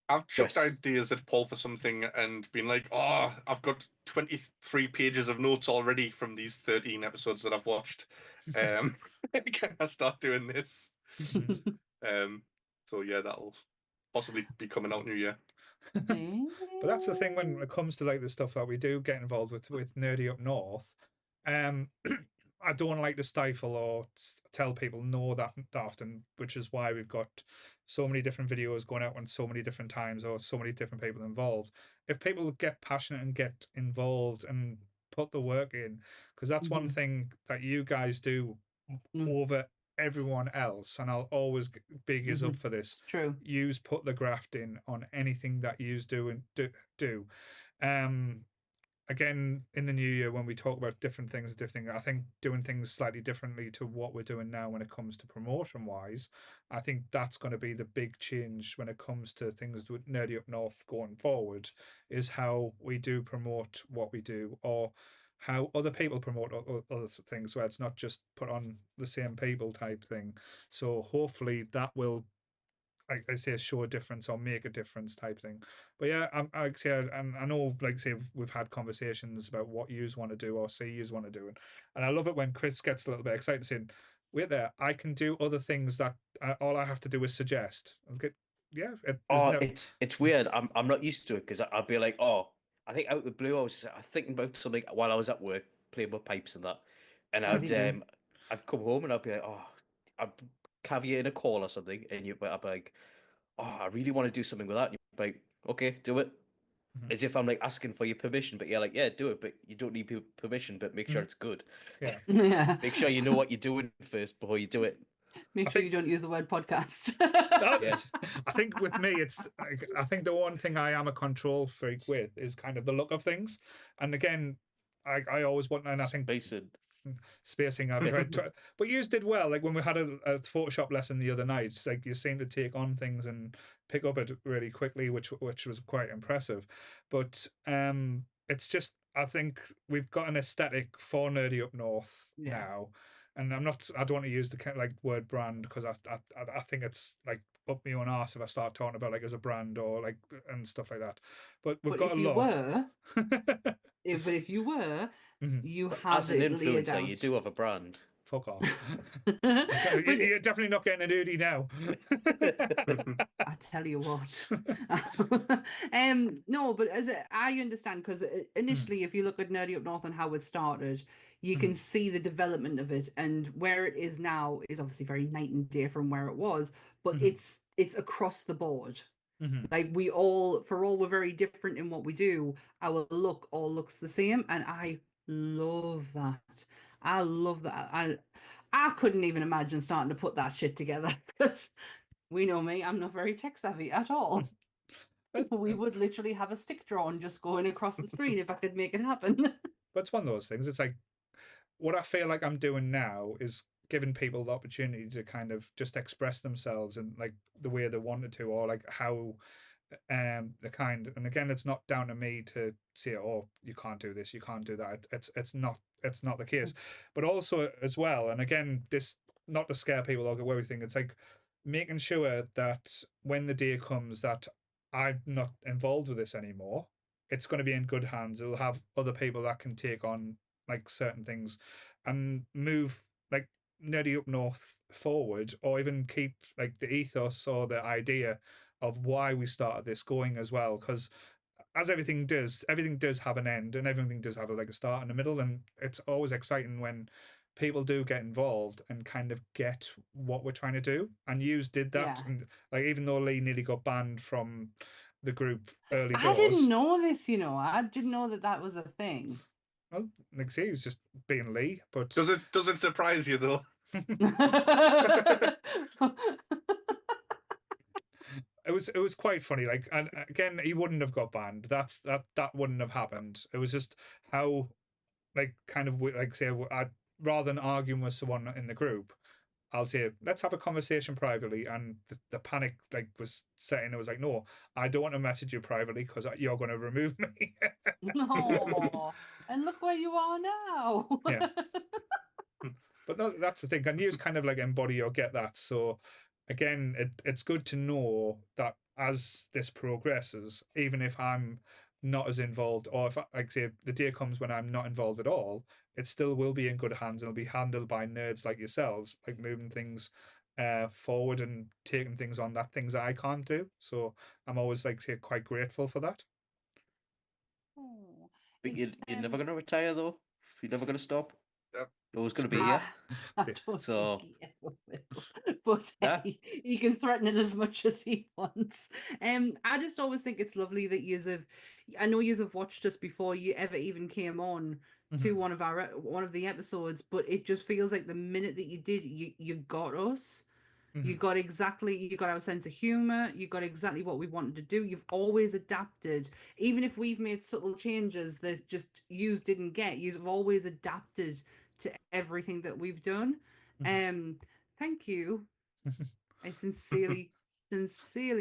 I've chucked Yes. ideas at Paul for something and been like, oh, I've got 23 pages of notes already from these 13 episodes that I've watched. Can I start doing this? Mhm. So yeah, that'll possibly be coming out New Year. But that's the thing when it comes to like the stuff that we do get involved with Nerdy Up North. Um, I don't like to stifle or tell people no that often, which is why we've got so many different videos going out on so many different times or so many different people involved. If people get passionate and get involved and put the work in, because that's one thing that you guys do over everyone else, and I'll always big is up for this. It's true. Use put the graft in on anything that yous do and do. Um, again in the new year when we talk about different things, I think doing things slightly differently to what we're doing now when it comes to promotion wise, I think that's going to be the big change when it comes to things with Nerdy Up North going forward, is how we do promote what we do, or how other people promote other things, where it's not just put on the same people type thing. So hopefully that will, I say, show a difference or make a difference type thing. But yeah, I say, and I know, like say, we've had conversations about what yous want to do or say yous want to do, and I love it when Chris gets a little bit excited, saying, "Wait there, I can do other things that all I have to do is suggest." Okay, yeah, there's Oh, no. it's weird. I'm not used to it because I'll be like, oh, I think out of the blue, I was thinking about something while I was at work playing with pipes and that, and As you do. I'd come home and I'd be like, oh, I'd have you in a call or something, and I'd be like, oh, I really want to do something with that. And you'd be like, okay, do it. Mhm. As if I'm like asking for your permission, but you're like, yeah, do it, but you don't need permission, but make sure Mhm. it's good. Yeah, Yeah. Make sure you know what you're doing first before you do it. Make I sure you think don't use the word podcast. Yeah. I think with me, it's like, I think the one thing I am a control freak with is kind of the look of things, and again, I always want, and I think Spacing. spacing. I've tried, but you did well. Like when we had a Photoshop lesson the other night, it's like you seem to take on things and pick up it really quickly, which was quite impressive. But it's just, I think we've got an aesthetic for Nerdy Up North Yeah. now, and I don't want to use the like word brand because I think it's like up my own arse if I start talking about like as a brand or like and stuff like that. But we've But got if a you look. were, but if you were, Mhm. you But have as an it laid influencer, out. you do have a brand. Fuck off. But You're definitely not getting an Udi now. I tell you what. No, but I understand because initially, if you look at Nerdy Up North and how it started, you can see the development of it, and where it is now is obviously very night and day from where it was. But it's across the board. Like for all we're very different in what we do, our look all looks the same, and I love that. I love that. I couldn't even imagine starting to put that shit together because we know me, I'm not very tech savvy at all. We would literally have a stick drawn just going across the screen if I could make it happen. But it's one of those things. It's like what I feel like I'm doing now is giving people the opportunity to kind of just express themselves and like the way they wanted to, or like how the kind. And again, it's not down to me to say, oh, you can't do this, you can't do that. It's not the case. But also as well, and again, this not to scare people or everything. It's like making sure that when the day comes that I'm not involved with this anymore, it's going to be in good hands. It'll have other people that can take on like certain things and move like Nerdy Up North forward, or even keep like the ethos or the idea of why we started this going as well. Because as everything does have an end, and everything does have like a start and a middle, and it's always exciting when people do get involved and kind of get what we're trying to do. And yous did that, Yeah. and like even though Lee nearly got banned from the group early I didn't doors. know this, I didn't know that was a thing. Well, like say he was just being Lee, but Does it surprise you though? it was quite funny. Like, and again, he wouldn't have got banned. That wouldn't have happened. It was just how, like, kind of like say, rather than arguing with someone in the group, I'll say, let's have a conversation privately. And the panic like was setting. It was like, no, I don't want to message you privately because you're going to remove me. No, and look where you are now. Yeah. But no, that's the thing. And you kind of like embody or get that. So again, it's good to know that as this progresses, even if I'm not as involved, or if like say the day comes when I'm not involved at all, it still will be in good hands and it'll be handled by nerds like yourselves, like moving things forward and taking things on that things I can't do. So I'm always like say quite grateful for that. Oh, But if, you're never going to retire, though. You're never going to stop. Yep. You're always going to be True. here. I don't So- think he ever will. But Nah. hey, he can threaten it as much as he wants. I just always think it's lovely that I know you have watched us before you ever even came on to one of the episodes, but it just feels like the minute that you did, you got us. You got our sense of humor. You got exactly what we wanted to do. You've always adapted, even if we've made subtle changes that just yous didn't get. You've always adapted to everything that we've done. Thank you. I sincerely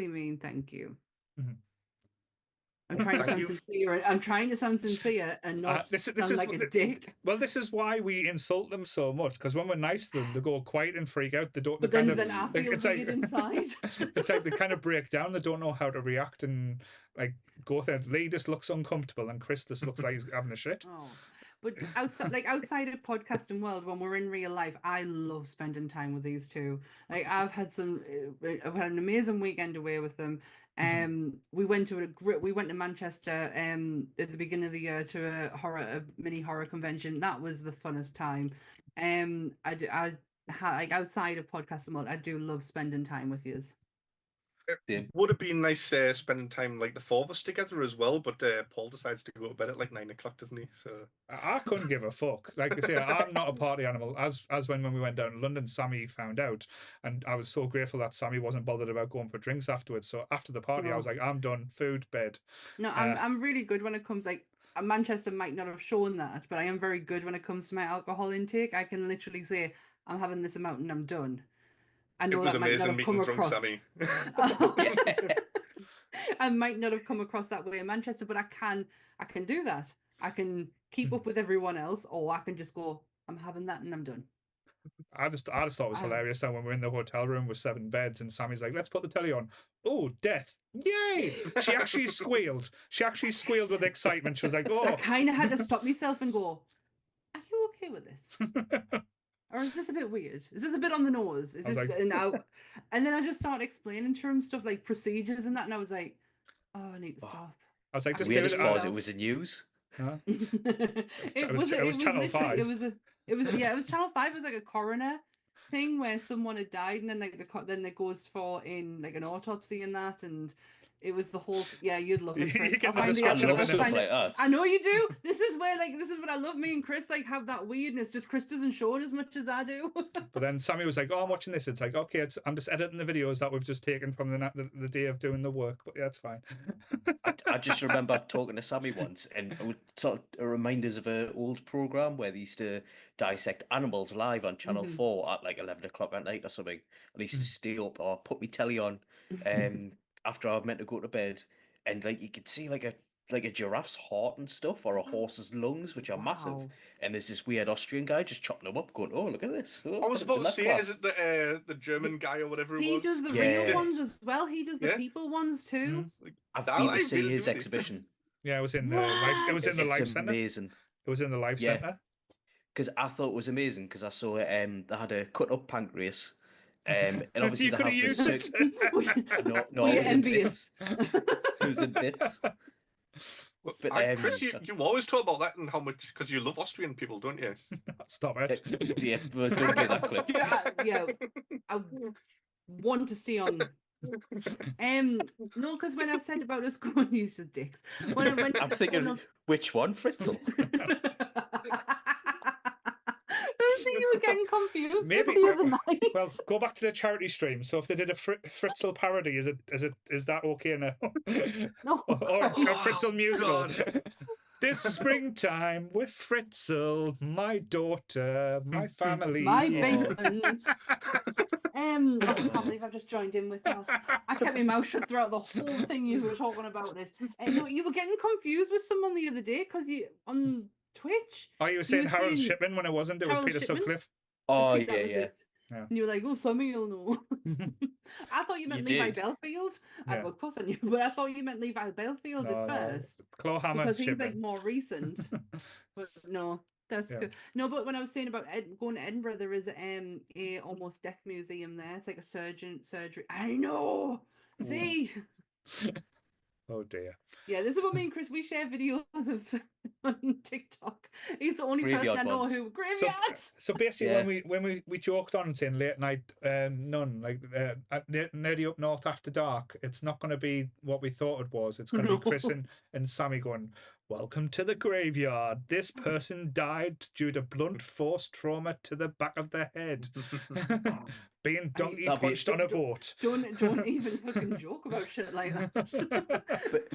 mean thank you. I'm trying to Thank sound you. sincere. I'm trying to sound sincere and not This sound like a dick. Well, this is why we insult them so much, because when we're nice to them, they go quiet and freak out. They don't. But they kind then of, I feel it's weird inside. it's like they kind of break down. They don't know how to react and like go there. Lee just looks uncomfortable, and Chris just looks like he's having a shit. Oh, but outside of podcasting world, when we're in real life, I love spending time with these two. Like I've had I've had an amazing weekend away with them. We went to Manchester at the beginning of the year to a mini horror convention. That was the funnest time. Like outside of podcasting world, I do love spending time with you. It would have been nice spending time like the four of us together as well, but Paul decides to go to bed at like 9 o'clock, doesn't he? So I couldn't give a fuck. Like I say, I'm not a party animal. As when we went down to London, Sammy found out, and I was so grateful that Sammy wasn't bothered about going for drinks afterwards. So after the party, I was like, I'm done. Food, bed. No, I'm really good when it comes like Manchester might not have shown that, but I am very good when it comes to my alcohol intake. I can literally say I'm having this amount and I'm done. I it know was that might not amazing have come meeting drunk across. Sammy. I might not have come across that way in Manchester, but I can do that. I can keep up with everyone else, or I can just go, I'm having that and I'm done. I just thought it was hilarious that when we're in the hotel room with 7 beds and Sammy's like, let's put the telly on. Oh, death. Yay! She actually squealed. She actually squealed with excitement. She was like, oh. I kind of had to stop myself and go, are you okay with this? or is this a bit weird? Is this a bit on the nose? Is I was this like- and then I just started explaining to him stuff like procedures and that, and I was like, oh, I need to Oh, stop. I was like, I just We do had it. to myself. pause. It was the news. Huh? It was Channel literally 5. it was yeah, it was Channel 5. It was like a coroner thing where someone had died, and then like then it goes for in like an autopsy and that, and it was the whole yeah, you'd love it, You Chris. get I'll the find the description I of love it. I'll stuff find like it. that. I know you do. This is where like this is what I love. Me and Chris like have that weirdness. Just Chris doesn't show it as much as I do. But then Sammy was like, "Oh, I'm watching this." It's like, okay, I'm just editing the videos that we've just taken from the day of doing the work. But yeah, it's fine. I just remember talking to Sammy once, and it would sort of remind us of an old program where they used to dissect animals live on Channel 4 at like 11 o'clock at night or something. And I used to stay up or put my telly on after I was meant to go to bed, and like you could see like a giraffe's heart and stuff, or a horse's lungs, which are massive. Wow. And there's this weird Austrian guy just chopping them up, going, "Oh, look at this! Oh, I was did about to that say, clap." is it the German guy or whatever it He was? does the Yeah. real ones as well. He does the Yeah. people ones too. Like, I've that been I to see will his do this. exhibition. Yeah, it was in the life. It was in the It's life center. amazing. It was in the life Yeah. center. Because I thought it was amazing because I saw they had a cut up pancreas, and obviously You they could have have the used it. no, Were I you was in bits. envious? It was in bits. Well, But Chris, you always talk about that and how much because you love Austrian people, don't you? Stop it. yeah, but don't play that clip. Yeah, I want to stay on. No, because when I said about us going, you said dicks. When I mentioned I'm thinking, which one, Fritzl? I think you were getting confused Maybe. with the other night. Well, go back to the charity stream. So if they did a Fritzl parody, is that okay now? No, or a Fritzl musical? God. This springtime with Fritzl, my daughter, my family. my Oh. basement. I can't believe I've just joined in with that. I kept my mouth shut throughout the whole thing you were talking about it. No, you were getting confused with someone the other day because you on Twitch. Oh, you were saying were Harold saying Shipman when it wasn't. It was Harold Peter Shipman? Sutcliffe. Oh That yeah, was yeah. it. Yeah. And you were like, oh, some of you'll know. I thought you meant You Levi did. Belfield. Yeah. Well, of course I knew, but I thought you meant Levi Belfield No, at first. Clawhammer Because he's Shipman. like more recent. But no, that's Yeah. good. No, but when I was saying about going to Edinburgh, there is a almost death museum there. It's like a surgery. I know. See, Oh dear. yeah, this is what me and Chris we share videos of on TikTok. He's the only Graveyard person I know ones. who graveyards. So basically, Yeah. when we joked on saying late night none like Nerdy Up North After Dark, it's not going to be what we thought it was. It's going to No. be Chris and Sammy going, "Welcome to the graveyard. This person died due to blunt force trauma to the back of the head, being donkey That'd be- punched on a boat." Don't even fucking joke about shit like that. But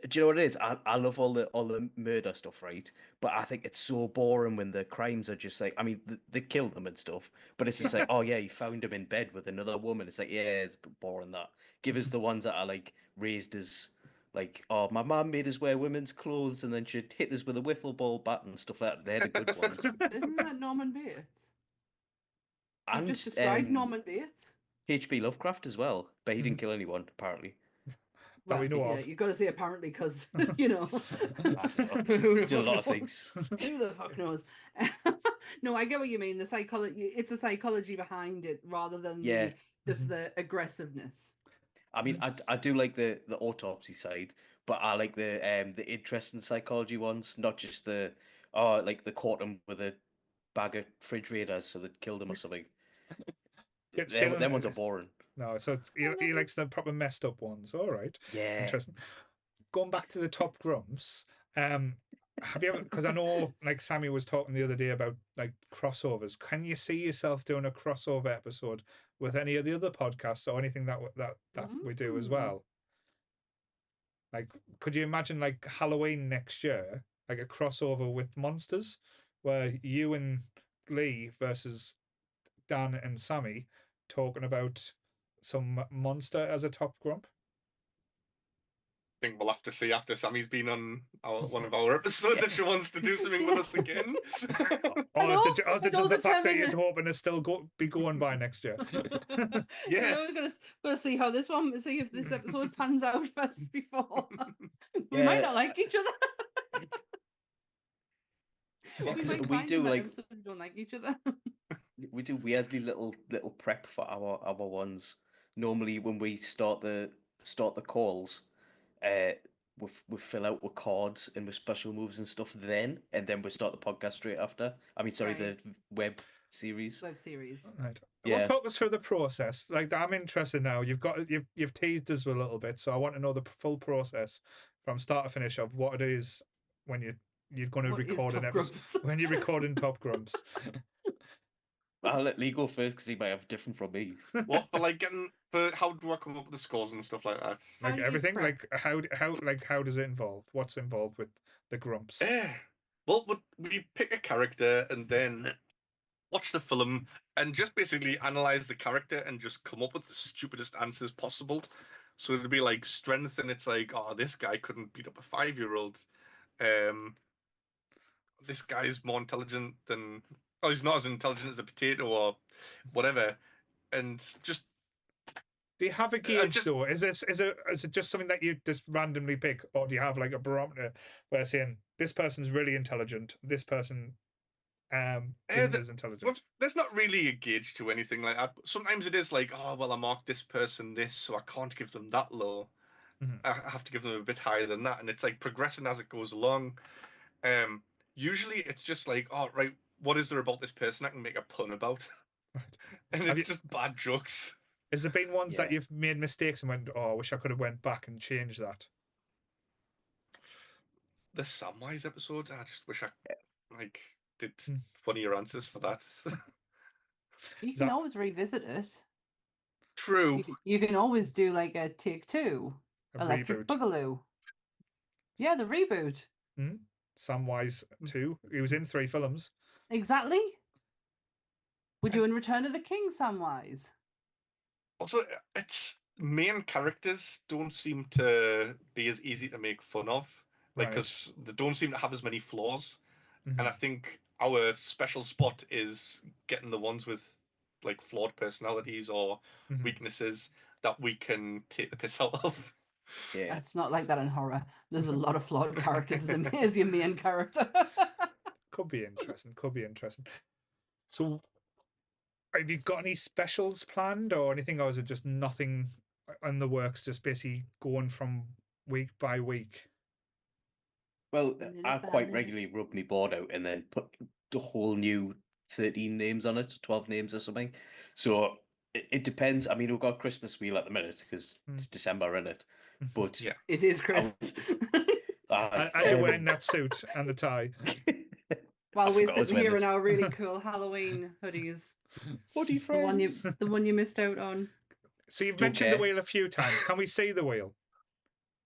do you know what it is? I love all the murder stuff, right? But I think it's so boring when the crimes are just like, I mean, they kill them and stuff, but it's just like, oh yeah, you found him in bed with another woman. It's like, yeah, it's boring that. Give us the ones that are like raised as like, oh, my mum made us wear women's clothes and then she'd hit us with a wiffle ball bat and stuff like that. They're the good ones. Isn't that Norman Bates? You And just described Norman Bates. H.P. Lovecraft as well, but he didn't kill anyone apparently. That we know yeah, of. you've got to say apparently because you know. I don't know. Who the Did a fuck lot of knows? things. Who the fuck knows? No, I get what you mean. The psychology, it's the psychology behind it rather than Yeah. just the aggressiveness. I mean, I do like the autopsy side, but I like the interesting psychology ones, not just the like the caught him with a bag of fridge raiders so they killed him or something. Them ones are boring. No, so he likes the proper messed up ones. All right. Yeah. Interesting. Going back to the top grumps, have you ever? Because I know, like Sammy was talking the other day about like crossovers. Can you see yourself doing a crossover episode with any of the other podcasts or anything that we do as well? Like, could you imagine like Halloween next year, like a crossover with monsters, where you and Lee versus Dan and Sammy talking about some monster as a top grump? I think we'll have to see after Sammy's been on one of our episodes if she wants to do something with us again. Or is it just the fact that determined. he's hoping to still be going by next year? Yeah. We're gonna see how this one. See if this episode pans out first before we Yeah. might not like each other. Yeah, we 'cause might we find do in that like episode we don't like each other. we do weirdly little prep for our ones. Normally, when we start the calls, we fill out with cards and with special moves and stuff. And then we start the podcast straight after. I mean, sorry, Right. the web series. Web series. Right. Yeah. Well, talk us through the process. Like, I'm interested now. You've teased us a little bit, so I want to know the full process from start to finish of what it is when you're going to What is record an Top episode Grumps? when you're recording Top Grumps. I'll let Lee go first because he might have different from me. What for like getting for how do I come up with the scores and stuff like that? How Like do you everything. prep? Like how does it involve? What's involved with the Grumps? Well, we pick a character and then watch the film and just basically analyze the character and just come up with the stupidest answers possible. So it'd be like strength, and it's like, oh, this guy couldn't beat up a 5-year-old. This guy's more intelligent than, oh, he's not as intelligent as a potato or whatever. And just Do you have a gauge just though? Is it just something that you just randomly pick, or do you have like a barometer where saying this person's really intelligent, this person isn't as intelligent? well, there's not really a gauge to anything like that. Sometimes it is like, oh, well, I marked this person this, so I can't give them that low. I have to give them a bit higher than that, and it's like progressing as it goes along. Usually it's just like, oh, right, what is there about this person I can make a pun about? And Have it's you- just bad jokes. Has there been ones that Yeah. you've made mistakes and went, oh, I wish I could have went back and changed that? The Samwise episode, I just wish I like did Hmm. funnier answers for that. You Is can that- always revisit it. True. You can always do like a take two, A Electric reboot. Boogaloo. Yeah, the reboot. Samwise 2. He was in 3 films. Exactly. We're doing Return of the King, Samwise. Also, it's main characters don't seem to be as easy to make fun of, like Right. because they don't seem to have as many flaws. Mhm. And I think our special spot is getting the ones with like flawed personalities or Mhm. weaknesses that we can take the piss out of. Yeah. It's not like that in horror. There's a lot of flawed characters as your main character. Could be interesting. Could be interesting. So, have you got any specials planned or anything, or is it just nothing in the works? Just basically going from week by week. Well, Minute I by quite minute. regularly rub my board out and then put the whole new 13 names on it, 12 names or something. So it depends. I mean, we've got Christmas wheel at the minute because it's December, isn't it? But Yeah. It is Chris. As you're wearing that suit and the tie. While I we're forgot I was sitting wearing here in this. our really cool Halloween hoodies. Buddy The one you friends. the one you missed out on. So you've Don't mentioned the care. wheel a few times. Can we see the wheel?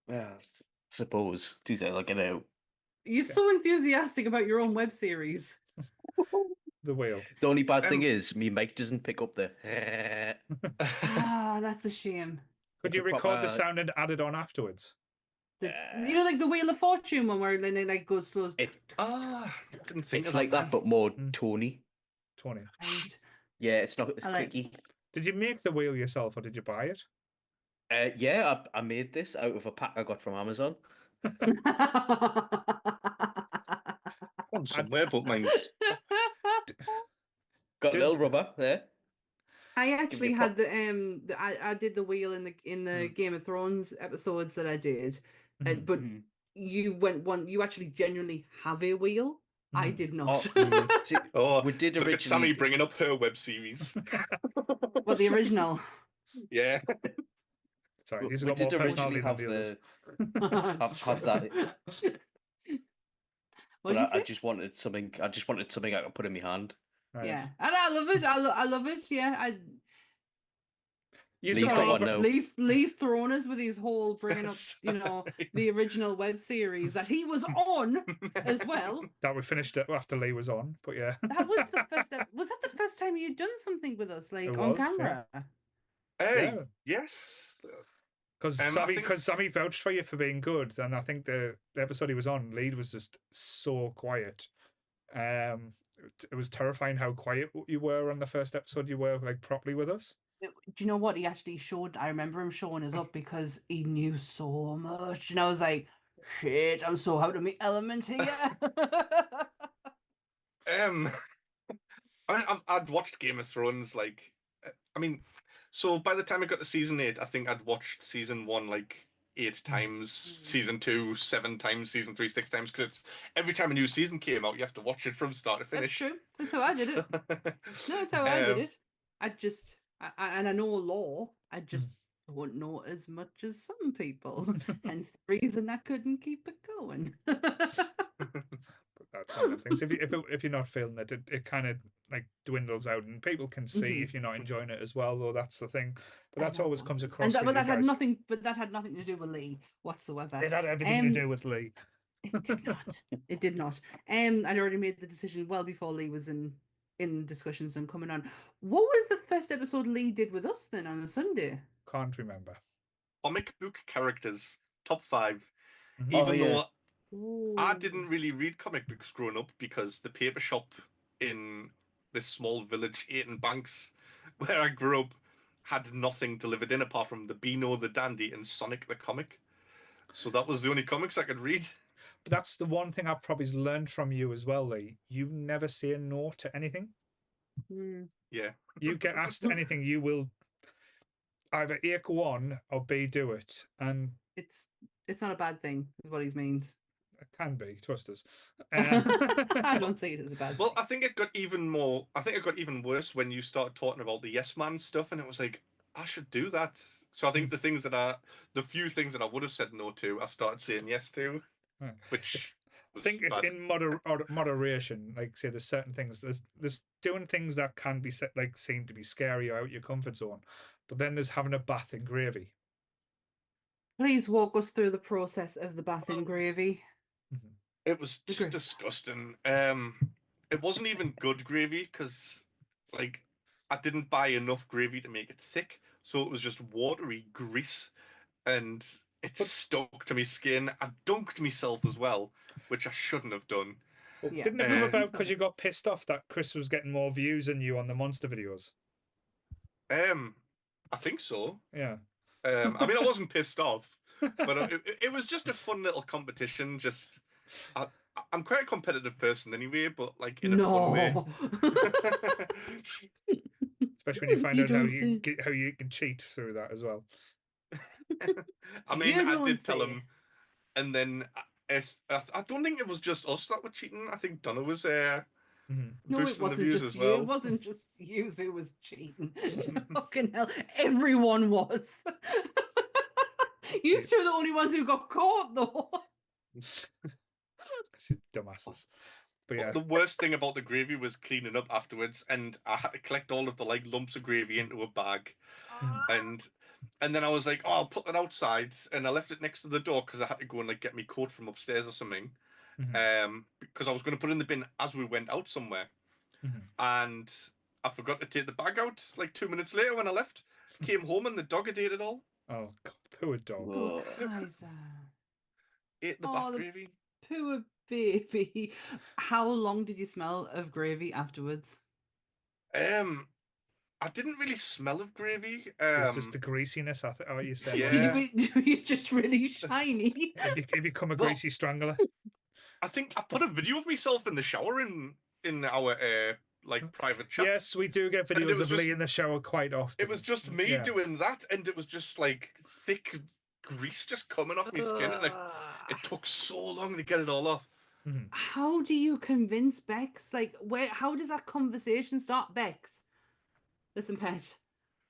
Well, I suppose. Do that, like, You're so enthusiastic about your own web series. The wheel. The only bad thing Um, is, me mic doesn't pick up the. Ah, that's a shame. Could It's you a record proper- the sound and add it on afterwards? You know, like the Wheel of Fortune one where then it like goes slow. It, Didn't think it's of like that, one. but more Mm. Tony. 20. Right. Yeah, it's not as I like- clicky. Did you make the wheel yourself or did you buy it? Yeah, I made this out of a pack I got from Amazon. Gone somewhere, but mine's Got a Does- little rubber there. I actually you had I did the wheel in the Game of Thrones episodes that I did, but Mhm. you actually genuinely have a wheel. I Mhm. did Oh, not. see, oh, we did look at Sammy originally. bringing up her web series. Well, the original. Yeah. Sorry, we these have got did more originally personality than have the others. have that, What but did you I say? just wanted something. I just wanted something I could put in my hand. Right. Yeah, and I love it. I love it. Yeah, You Lee's sort got of- one now. Lee's thrown us with his whole bringing up, the original web series that he was on as well. that we finished it after Lee was on, but yeah. That was the first. Was that the first time you'd done something with us, like It on was, yeah. camera? Hey, Yeah. yes. Because I Sammy, think- Sammy vouched for you for being good, and I think the episode he was on, Lead was just so quiet. It was terrifying how quiet you were on the first episode. You were like properly with us. Do you know what he actually showed? I remember him showing us up because he knew so much, and I was like, "Shit, I'm so out of my element here." I'd watched Game of Thrones like, I mean, so by the time I got to season 8, I think I'd watched season 1 like 8 times, season 2 7 times, season 3 6 times, because it's every time a new season came out, you have to watch it from start to That's finish. true. That's how I did it. No, that's how I did it. And I know law. I just don't know as much as some people. Hence the reason I couldn't keep it going. That's one of the things. If you're not feeling it, it kind of like dwindles out, and people can see if you're not enjoying it as well. Though that's the thing. But that's always comes across. But that had guys. nothing. But that had nothing to do with Lee whatsoever. It had everything to do with Lee. It did not. It did not. I'd already made the decision well before Lee was in discussions and coming on. What was the first episode Lee did with us then on a Sunday? Can't remember. Comic book characters, top 5. Mm-hmm. Even though I Ooh. didn't really read comic books growing up, because the paper shop in this small village, Ayton Banks, where I grew up, had nothing delivered in apart from the Beano, the Dandy, and Sonic the Comic. So that was the only comics I could read. But that's the one thing I've probably learned from you as well, Lee. You never say no to anything. Yeah. You get asked anything, you will either A, go on, or B, do it. And It's not a bad thing, is what he means. it can be, trust us. I don't see it as a bad Well, thing. I think it got even more. I think it got even worse when you start talking about the yes man stuff, and it was like, I should do that. So I think the few things that I would have said no to, I started saying yes to, which I think it's bad. in moderation. Like, say, there's certain things. There's doing things that can be like seem to be scary or out your comfort zone, but then there's having a bath in gravy. Please walk us through the process of the bath in gravy. It was just disgusting. It wasn't even good gravy, because, like, I didn't buy enough gravy to make it thick, so it was just watery grease, and it stuck to my skin. I dunked myself as well, which I shouldn't have done. Well, Yeah. didn't it come about because you got pissed off that Chris was getting more views than you on the monster videos? I think so. Yeah. I mean, I wasn't pissed off, but it was just a fun little competition. Just, I'm quite a competitive person anyway, but like in a fun way. Especially when you find out how you can cheat through that as well. I mean, I did tell him, and then I don't think it was just us that were cheating. I think Donna was No, it boosting the wasn't views just as you. well. It wasn't just you who was cheating. Fucking hell, everyone was. You two are the only ones who got caught, though. Dumbasses. But yeah. The worst thing about the gravy was cleaning up afterwards, and I had to collect all of the like lumps of gravy into a bag, and then I was like, oh, I'll put that outside, and I left it next to the door because I had to go and like get my coat from upstairs or something, because I was going to put it in the bin as we went out somewhere, and I forgot to take the bag out like 2 minutes later when I left. Came home and the dog had ate it all. Oh God, poor dog. Oh, Kaiser. Ate the bath gravy. Poor baby. How long did you smell of gravy afterwards? I didn't really smell of gravy. It was just the greasiness. I think what you said. Yeah. You're just really shiny. You become a greasy strangler. I think I put a video of myself in the shower in our like private chat. Yes, we do get videos of Lee in the shower quite often. It was just me doing that, and it was just like thick grease just coming off my skin, and it took so long to get it all off. How do you convince Bex? Like, how does that conversation start, Bex? Listen, pet,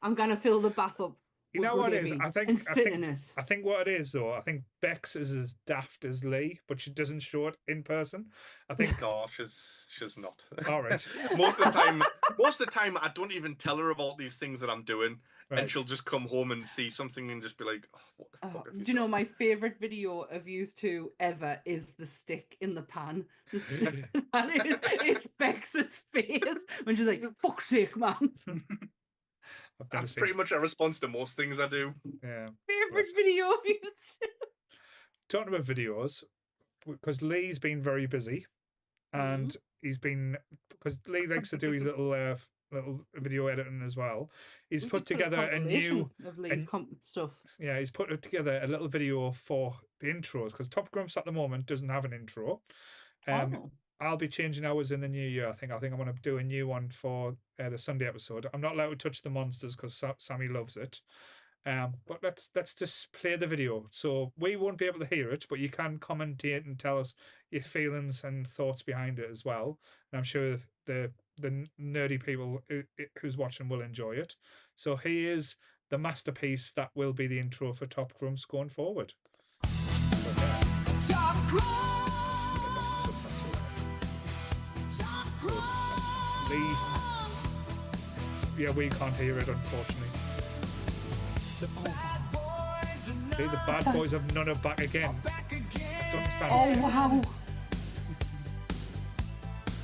I'm gonna fill the bath up. You know what it is? I think what it is though. I think Bex is as daft as Lee, but she doesn't show it in person. I think. No, she's not. All right. Most of the time, I don't even tell her about these things that I'm doing, and she'll just come home and see something and just be like, oh, "What the fuck?" Do you know my favorite video of you two ever is the stick in the pan? The stick, it's Bex's face when she's like, "Fuck's sake, man." That's pretty much a response to most things I do. Yeah. Favorite video of you. Talking about videos, because Lee's been very busy, and he's been, because Lee likes to do his little video editing as well. He's put together a new of Lee's stuff. Yeah, he's put together a little video for the intros, because Top Grumps at the moment doesn't have an intro. I'll be changing hours in the new year. I think I'm going to do a new one for the Sunday episode. I'm not allowed to touch the monsters because Sammy loves it. But let's just play the video. So we won't be able to hear it, but you can commentate and tell us your feelings and thoughts behind it as well. And I'm sure the nerdy people who's watching will enjoy it. So here's the masterpiece that will be the intro for Top Grumps going forward. Top Lee, yeah, we can't hear it, unfortunately. See, the bad boys have none of back again. I don't understand. Oh wow!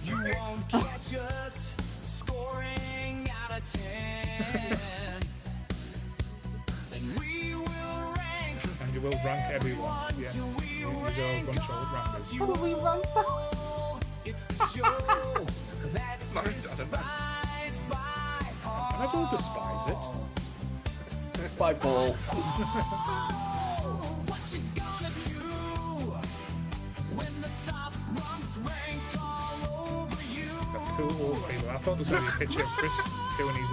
You won't catch us scoring out of 10. And we will rank. And you will rank everyone. Yes, these are all gunshot rankers. How do we rank that? It's the show that's Sorry, despised Jonathan. by all. And I don't despise it. Bye, Paul. What you gonna do when the top grumps rank all over you? The poor old people. I thought there was going to be a picture of Chris doing his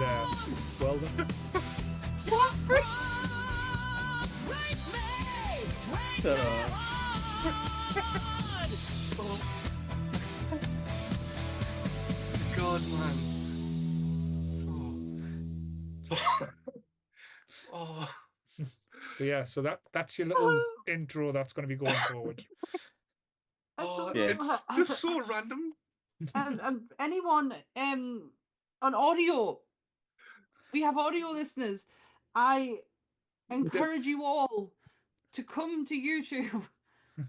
welding. What? Rank me! Rank me! God, man. So. Oh. So yeah, so that's your little intro that's going to be going forward. Oh, Yeah. it's just so random. And anyone on audio, we have audio listeners. I encourage you all to come to YouTube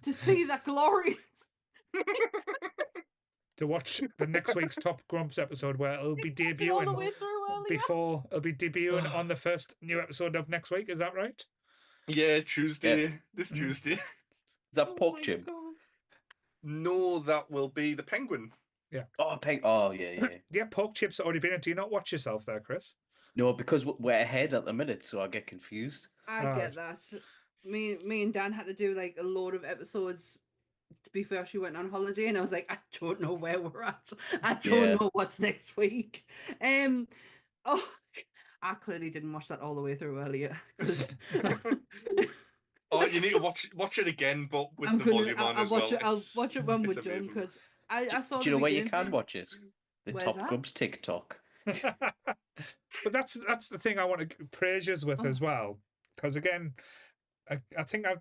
to see that glorious. To watch the next week's Top Grumps episode where it'll be all the debuting way through earlier. before it'll be debuting on the first new episode of next week. Is that right? Yeah, Tuesday. This Tuesday. Is that Oh pork my chip? God. No, that will be the penguin. Oh, pink. Oh, yeah. Yeah, pork chips already been in. Do you not watch yourself there, Chris? No, because we're ahead at the minute, so I get confused. I Alright. get that. Me and Dan had to do like a load of episodes before she went on holiday, and I was like, I don't know where we're at. I don't Yeah. know what's next week. Oh, I clearly didn't watch that all the way through earlier because Oh, you need to watch it again, but with the volume on I'll as watch well. it. I'll It's- watch it when we're it's done amazing. because I saw. Do you know the where you beginning. can watch it? The Where's Top that? Grumps TikTok. But that's the thing I want to praise you with as well, because again, I think I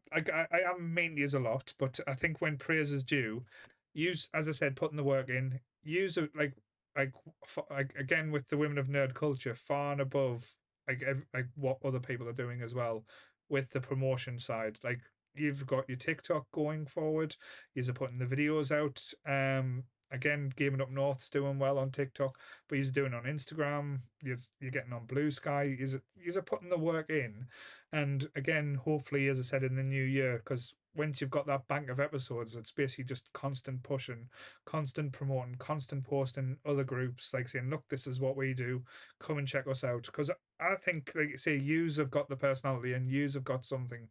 am mainly as a lot, but I think when praise is due, use, as I said, putting the work in, use it like again with the women of nerd culture far and above like what other people are doing as well with the promotion side. Like you've got your TikTok going forward, you're putting the videos out. Again, Gaming Up North's doing well on TikTok, but he's doing on Instagram. You're getting on Blue Sky. You're putting the work in, and again, hopefully, as I said, in the new year, because once you've got that bank of episodes, it's basically just constant pushing, constant promoting, constant posting other groups, like saying, "Look, this is what we do. Come and check us out." Because I think, like you say, yous have got the personality, and yous have got something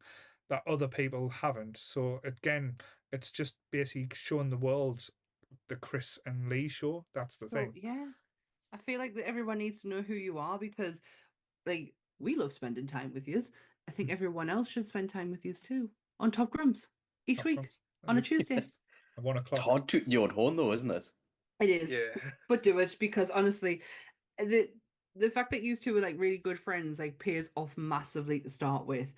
that other people haven't. So again, it's just basically showing the world the Chris and Lee show. That's the So, thing. yeah, I feel like that everyone needs to know who you are because, like, we love spending time with yous. I think everyone else should spend time with yous too on Top Grumps each Top week Grumps. on a Tuesday. At 1 It's o'clock. hard tooting your own horn, though, isn't it? It is, Yeah. but do it because honestly, the fact that you two were like really good friends like pays off massively to start with.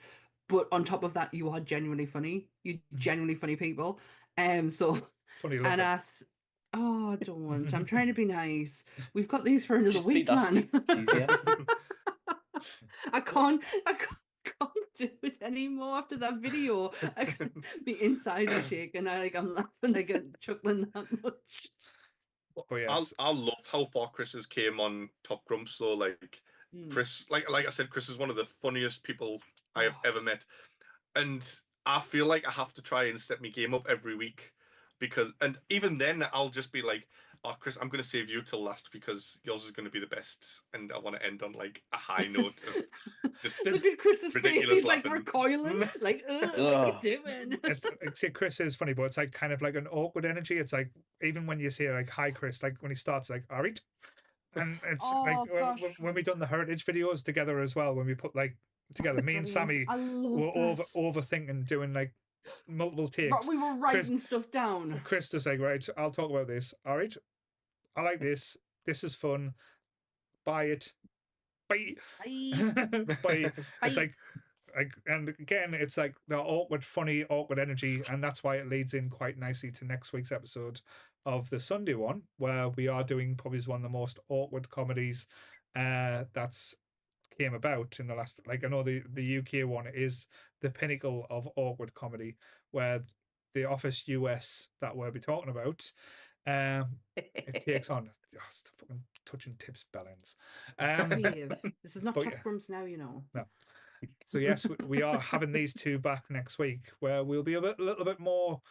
But on top of that, you are genuinely funny. You genuinely funny people. Funny And looking. us. Oh, don't. I'm trying to be nice. We've got these for another Just be week, nasty. man. It's easier. I can't do it anymore after that video. My insides are shaking. I'm laughing, I get chuckling that much. But yes, I love how far Chris has came on Top Grumps. So like Mm. Chris, like I said, Chris is one of the funniest people I have Oh. ever met, and I feel like I have to try and step my game up every week because, and even then, I'll just be like, Oh, Chris, I'm going to save you till last because yours is going to be the best, and I want to end on like a high note of just Look at Chris's face. ridiculous He's like laughing. recoiling. Like, what are you doing? See, Chris is funny, but it's like kind of like an awkward energy. It's like even when you say like "Hi, Chris," like when he starts like "All right," and it's Oh, like gosh. when we done the heritage videos together as well. When we put like together, me and Sammy I love were that. overthinking, doing like multiple takes. We were writing stuff down. Chris just like, right, I'll talk about this. All right, I like this. This is fun. Buy it. Bye. Bye. Bye. It's Bye. like, and again, it's like the awkward, funny, awkward energy, and that's why it leads in quite nicely to next week's episode of the Sunday one, where we are doing probably one of the most awkward comedies that's came about in the last. Like I know the UK one is the pinnacle of awkward comedy, where the Office US that we'll be talking about. It takes on just fucking touching tips bellends. Dave, this is not but Top yeah. Grumps now, you know. No. So yes, we are having these two back next week, where we'll be a little bit more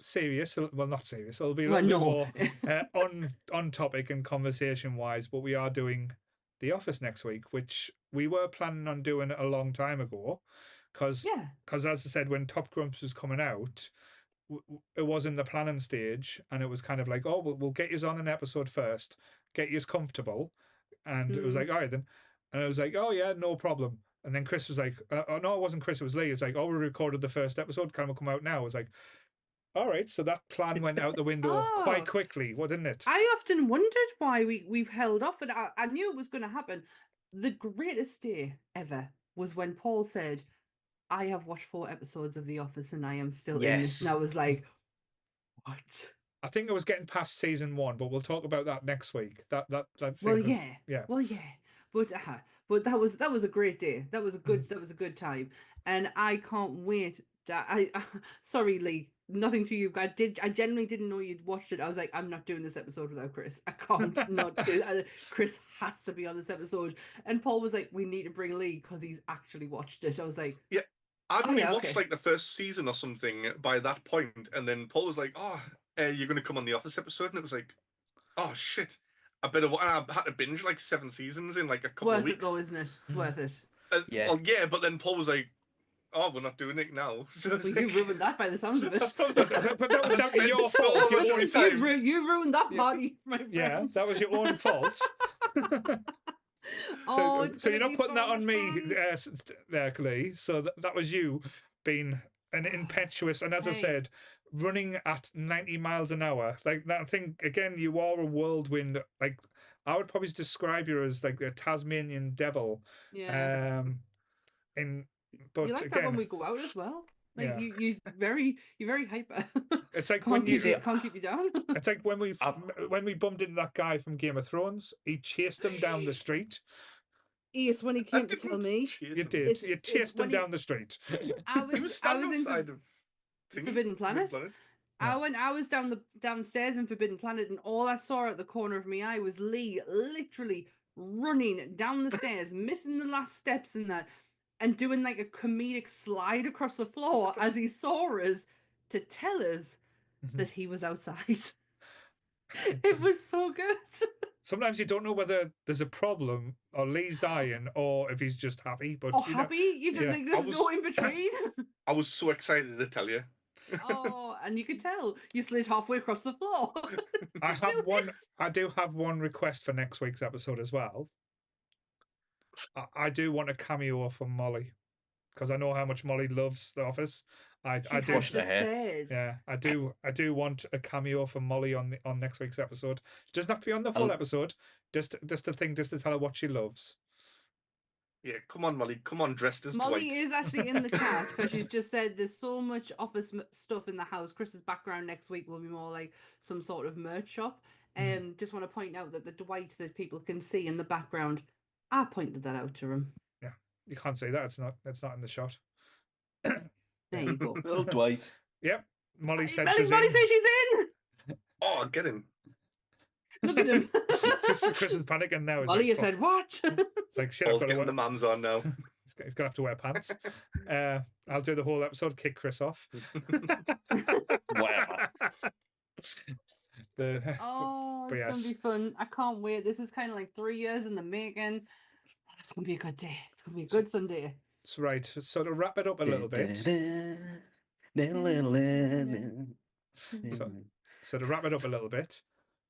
serious. Well, not serious. It'll be a little bit more on topic and conversation wise. But we are doing The Office next week, which we were planning on doing a long time ago, because as I said, when Top Grumps was coming out, it was in the planning stage, and it was kind of like, oh, we'll get you on an episode first, get you comfortable, and it was like, all right then, and I was like, oh yeah, no problem. And then Chris was like, oh no, it wasn't Chris, it was Lee. It's like, oh, we recorded the first episode, can we come out now? I was like, all right, so that plan went out the window quite quickly, didn't it? I often wondered why we've held off, and I knew it was going to happen. The greatest day ever was when Paul said, I have watched 4 episodes of The Office and I am still in this. And I was like, what? I think it was getting past season 1, but we'll talk about that next week. That's Well, yeah. But that was a great day. That was a good time, and I can't wait. Sorry, Lee. Nothing to you. I genuinely didn't know you'd watched it. I was like, I'm not doing this episode without Chris. I can't not do it. Chris has to be on this episode. And Paul was like, we need to bring Lee because he's actually watched it. I was like, yeah. I'd only watched like the first season or something by that point, and then Paul was like, "Oh, you're going to come on the Office episode," and it was like, "Oh shit, I had to binge like 7 seasons in like a couple of weeks." Worth it though, isn't it? It's worth it. Well, yeah, but then Paul was like, "Oh, we're not doing it now." So well, you ruined that by the sounds of it. but that was down to your fault. You ruined that party, my friend. Yeah, that was your own fault. So you're not putting that on me, Lee. So that was you being an impetuous, and as I said, running at 90 miles an hour. Like that thing again, you are a whirlwind. Like I would probably describe you as like a Tasmanian devil. Yeah. But you like again, that when we go out as well. Like you're very hyper. It's like can't keep you down. It's like when we bumped into that guy from Game of Thrones. He chased him down the street. Yes, when he came to tell me. You did. You chased him down the street. He was standing outside of Forbidden Planet. I was downstairs in Forbidden Planet, and all I saw at the corner of my eye was Lee literally running down the stairs, missing the last steps in that, and doing like a comedic slide across the floor as he saw us to tell us that he was outside. It was so good. Sometimes you don't know whether there's a problem or Lee's dying or if he's just happy. But happy? You don't think there's no in between? I was so excited to tell you. Oh, and you could tell you slid halfway across the floor. I do have one request for next week's episode as well. I do want a cameo from Molly, because I know how much Molly loves The Office. I do. Yeah, I do want a cameo from Molly on next week's episode. It doesn't have to be on the full episode. Just to tell her what she loves. Yeah, come on, Molly. Come on, dressed as Molly Dwight. is actually in the chat because she's just said there's so much Office stuff in the house. Chris's background next week will be more like some sort of merch shop. Just want to point out that the Dwight that people can see in the background, I pointed that out to him. Yeah, you can't say that. It's not in the shot. There you go. Little Dwight. Yep. Molly said Molly she's says in. she's in. Oh, get him. Look at him. Chris is panicking now. Molly has said, what? It's like, shit, Paul's getting the mums on now. He's going to have to wear pants. I'll do the whole episode, kick Chris off. Wow. Oh, but it's gonna be yes, fun. I can't wait. This is kind of like 3 years in the making. It's gonna be a good day. It's gonna be a good Sunday. it's right. So to wrap it up a little bit. So to wrap it up a little bit,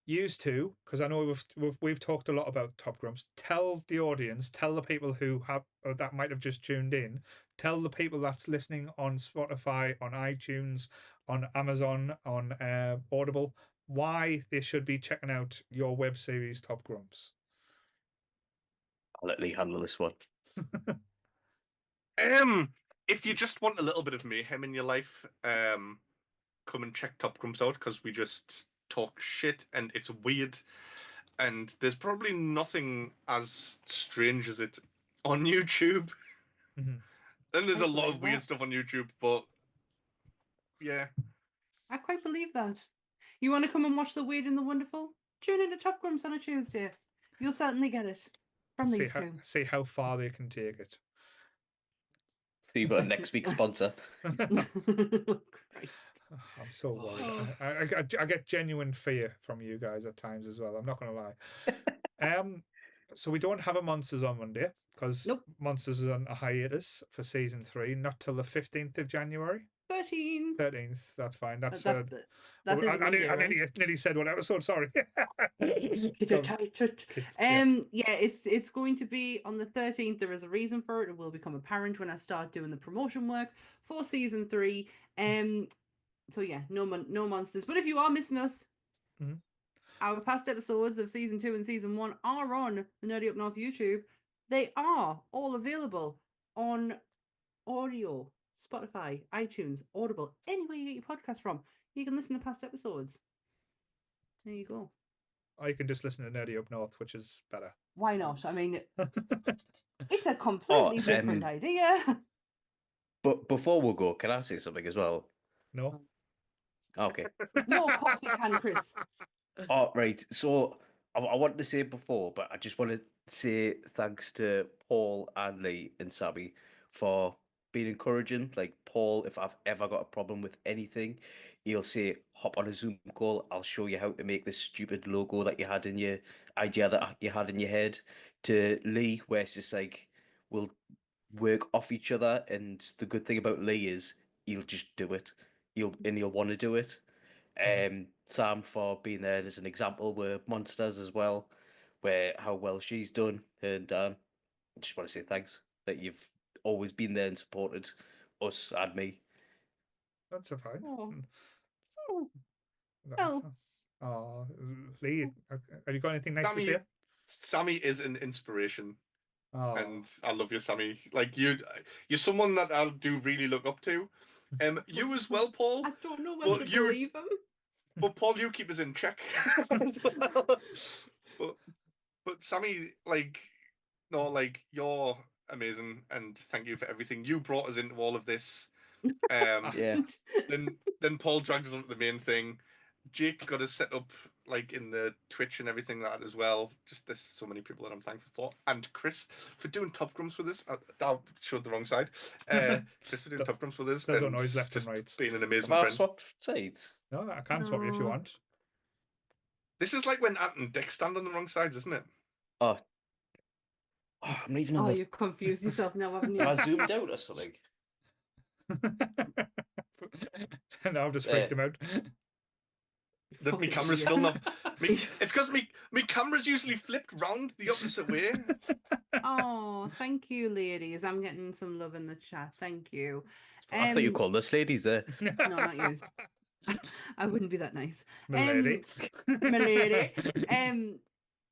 used to, because I know we've talked a lot about Top Grumps. Tell the audience, tell the people who have or that might have just tuned in, tell the people that's listening on Spotify, on iTunes, on Amazon, on Audible, why they should be checking out your web series Top Grumps. I'll let Lee handle this one. If you just want a little bit of mayhem in your life, come and check Top Grumps out because we just talk shit and it's weird. And there's probably nothing as strange as it on YouTube. Mhm. And there's I a lot believe of weird that. stuff on YouTube, but yeah. I quite believe that. You want to come and watch The Weird and the Wonderful? Tune in to Top Grumps on a Tuesday. You'll certainly get it from See these how two. see how far they can take it. Steve, That's next it. week's sponsor. Christ. I'm so worried. Oh. I get genuine fear from you guys at times as well. I'm not going to lie. So we don't have a Monsters on Monday because Nope. Monsters is on a hiatus for season 3, not till the 15th of January. 13. 13th. That's fine. That's That is I Monday, right? nearly said what episode. Sorry. Get it tight. Yeah. Yeah, it's going to be on the 13th. There is a reason for it. It will become apparent when I start doing the promotion work for season 3. So yeah, no monsters. But if you are missing us, Mhm. our past episodes of season 2 and season 1 are on the Nerdy Up North YouTube. They are all available on audio, Spotify, iTunes, Audible, anywhere you get your podcast from. You can listen to past episodes. There you go. Or you can just listen to Nerdy Up North, which is better. Why not? I mean, it's a Oh, completely different idea. But before we go, can I say something as well? No. Okay. No, of course you can, Chris. Oh, right. So I wanted to say it before, but I just want to say thanks to Paul and Lee and Sammy for being encouraging. Like Paul, if I've ever got a problem with anything, he'll say, "Hop on a Zoom call. I'll show you how to make this stupid logo that you had in your idea that you had in your head." To Lee, where it's just like we'll work off each other, and the good thing about Lee is he'll just do it. He'll want to do it. Sam for being there as an example with Monsters as well, where how well she's done, and I just want to say thanks that you've always been there and supported us and me. That's a fine. Oh. That- Well. Oh, Lee, have you got anything nice to say? Sammy is an inspiration. Oh, And I love you, Sammy. Like you're someone that I do really look up to. You as well, Paul. I don't know Well, whether to believe him. But Paul, you keep us in check as well. But Sammy, you're amazing, and thank you for everything. You brought us into all of this. Yeah. Then Paul dragged us onto the main thing. Jake got us set up like in the Twitch and everything like that as well. Just there's so many people that I'm thankful for, and Chris for doing Top Grumps with us. I showed the wrong side. Chris for doing Top Grumps with us. Still don't and know his left and just right. being an amazing Have I friend. swapped sides? No, I can swap you if you No. want. This is like when Ant and Dick stand on the wrong sides, isn't it? Oh, I'm not even on Oh, the. you've confused yourself now, haven't you? Have I zoomed out or something? Now I've just freaked him out. That my Fucking camera's idiot. still not. It's because my camera's usually flipped round the opposite way. Oh, thank you, ladies. I'm getting some love in the chat. Thank you. I thought you called us ladies there. No, not yours. I wouldn't be that nice. Milady. Milady.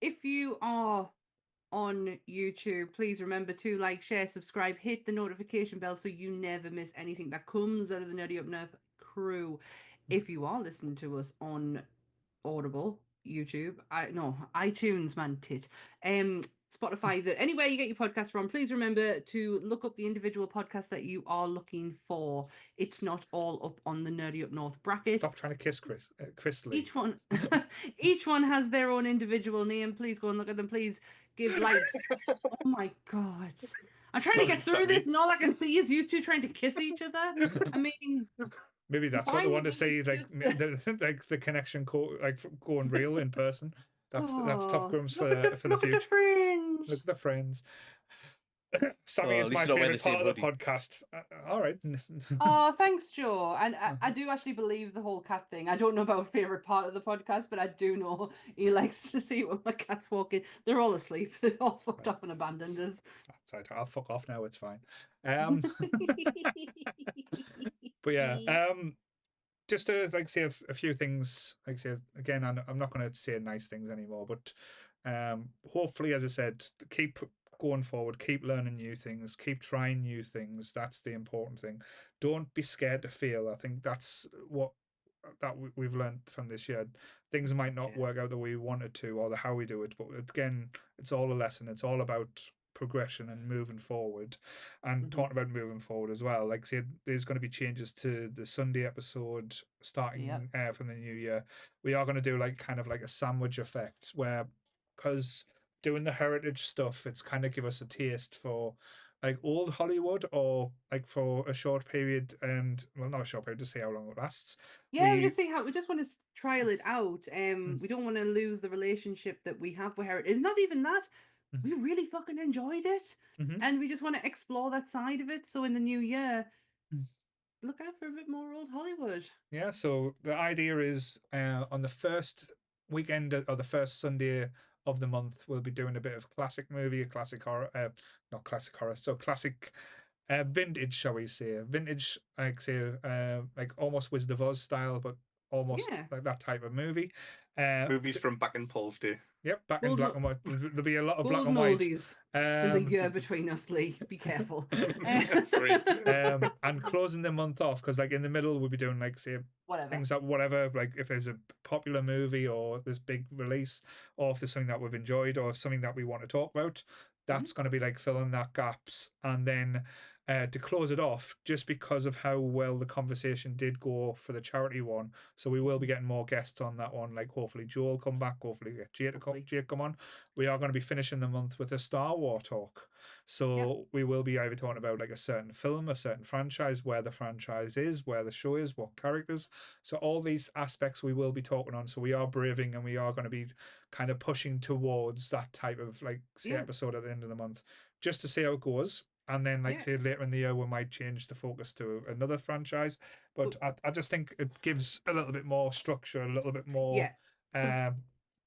If you are on YouTube, please remember to like, share, subscribe, hit the notification bell so you never miss anything that comes out of the Nerdy Up North crew. If you are listening to us on Audible, YouTube, iTunes, man, tit, Spotify, anywhere you get your podcast from, please remember to look up the individual podcasts that you are looking for. It's not all up on the Nerdy Up North bracket. Stop trying to kiss Chris Lee. Each one has their own individual name. Please go and look at them. Please give likes. Oh my god. I'm trying to get through Sorry, this and all I can see is you two trying to kiss each other. I mean, Maybe that's what they want to see, like like the connection going real in person. That's Top Grumps look at the for the future. fringe. Look at the friends. Sammy Oh, at is least my you're not wearing favorite the same part of the hoodie. podcast. All right. Oh, thanks, Joe. And I do actually believe the whole cat thing. I don't know about favorite part of the podcast, but I do know he likes to see when my cats walk in. They're all asleep. They're all fucked off and abandoned us. I'll fuck off now. It's fine. But yeah, just to like say a few things. Like say again, I'm not going to say nice things anymore, but hopefully, as I said, keep going forward, keep learning new things, keep trying new things. That's the important thing. Don't be scared to fail. I think that's what we've learned from this year. Things might not Yeah. work out the way we wanted to or the how we do it, but again, it's all a lesson. It's all about progression and moving forward, and talking about moving forward as well. Like say, there's going to be changes to the Sunday episode starting Yep. from the new year. We are going to do like kind of like a sandwich effect where, because doing the heritage stuff, it's kind of give us a taste for like old Hollywood, or like for a short period, and well, not a short period, to see how long it lasts. Yeah, we just see how we just want to trial it out. Mm. We don't want to lose the relationship that we have with Heritage. It's not even that. We really fucking enjoyed it, and we just want to explore that side of it. So in the new year, look out for a bit more old Hollywood. Yeah, so the idea is on the first weekend or the first Sunday of the month, we'll be doing a bit of classic movie, a classic horror, not classic horror, so classic vintage, shall we say, vintage, like say, like almost Wizard of Oz style, but almost Yeah. like that type of movie. Movies from back in Paul's day. Yep, back in Gold black mo- and white. There'll be a lot of black Golden and white. oldies. There's a year between us, Lee. Be careful. Sorry. And closing the month off, because like in the middle we'll be doing like say Whatever. things that whatever, like if there's a popular movie or this big release, or if there's something that we've enjoyed or something that we want to talk about, that's going to be like filling that gaps. And then to close it off, just because of how well the conversation did go for the charity one, so we will be getting more guests on that one. Like hopefully Joe will come back, hopefully get Jay to come on. We are going to be finishing the month with a Star Wars talk, so we will be either talking about like a certain film, a certain franchise, where the franchise is, where the show is, what characters. So all these aspects we will be talking on. So we are braving, and we are going to be kind of pushing towards that type of like say episode at the end of the month, just to see how it goes. And then, like say later in the year, we might change the focus to another franchise. But I just think it gives a little bit more structure, a little bit more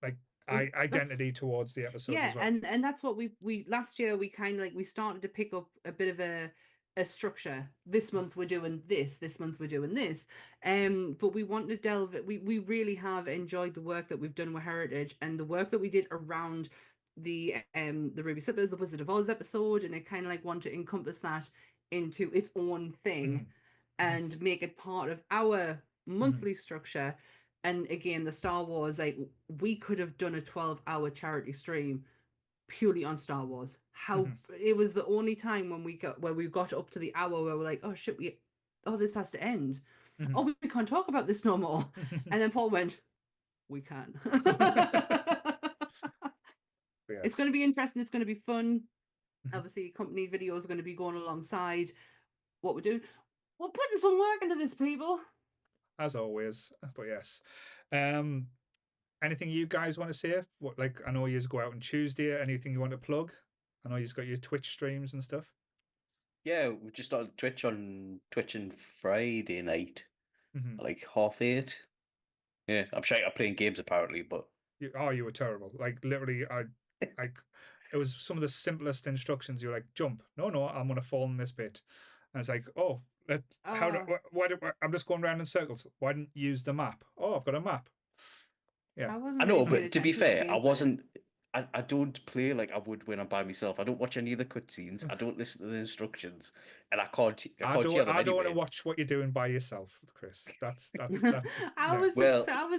like identity towards the episodes as well. and that's what we last year we kind of like we started to pick up a bit of a structure. This month we're doing this month we're doing this. But we want to delve. We really have enjoyed the work that we've done with Heritage and the work that we did around the Ruby Slippers, the Wizard of Oz episode, and it kind of like want to encompass that into its own thing and make it part of our monthly structure. And again, the Star Wars, like we could have done a 12-hour charity stream purely on Star Wars. How it was the only time when we got up to the hour where we're like, oh shit, this has to end. Oh, we can't talk about this no more. And then Paul went, we can. It's going to be interesting. It's going to be fun. Obviously, company videos are going to be going alongside what we're doing. We're putting some work into this, people. As always, but yes. Anything you guys want to say? What, like, I know you go out on Tuesday. Anything you want to plug? I know you've got your Twitch streams and stuff. Yeah, we just started Twitch on Friday night, like 8:30. Yeah, I'm sure I'm playing games apparently, but you were terrible. Like literally, it was some of the simplest instructions. You're like, jump. No, I'm gonna fall in this bit, and it's like, oh, I'm just going around in circles. Why didn't you use the map? Oh, I've got a map. Yeah, I know, but to be fair, I wasn't. I don't play like I would when I'm by myself. I don't watch any of the cutscenes. I don't listen to the instructions, and I can't hear them I don't want to anyway. watch what you're doing by yourself, Chris. That's I was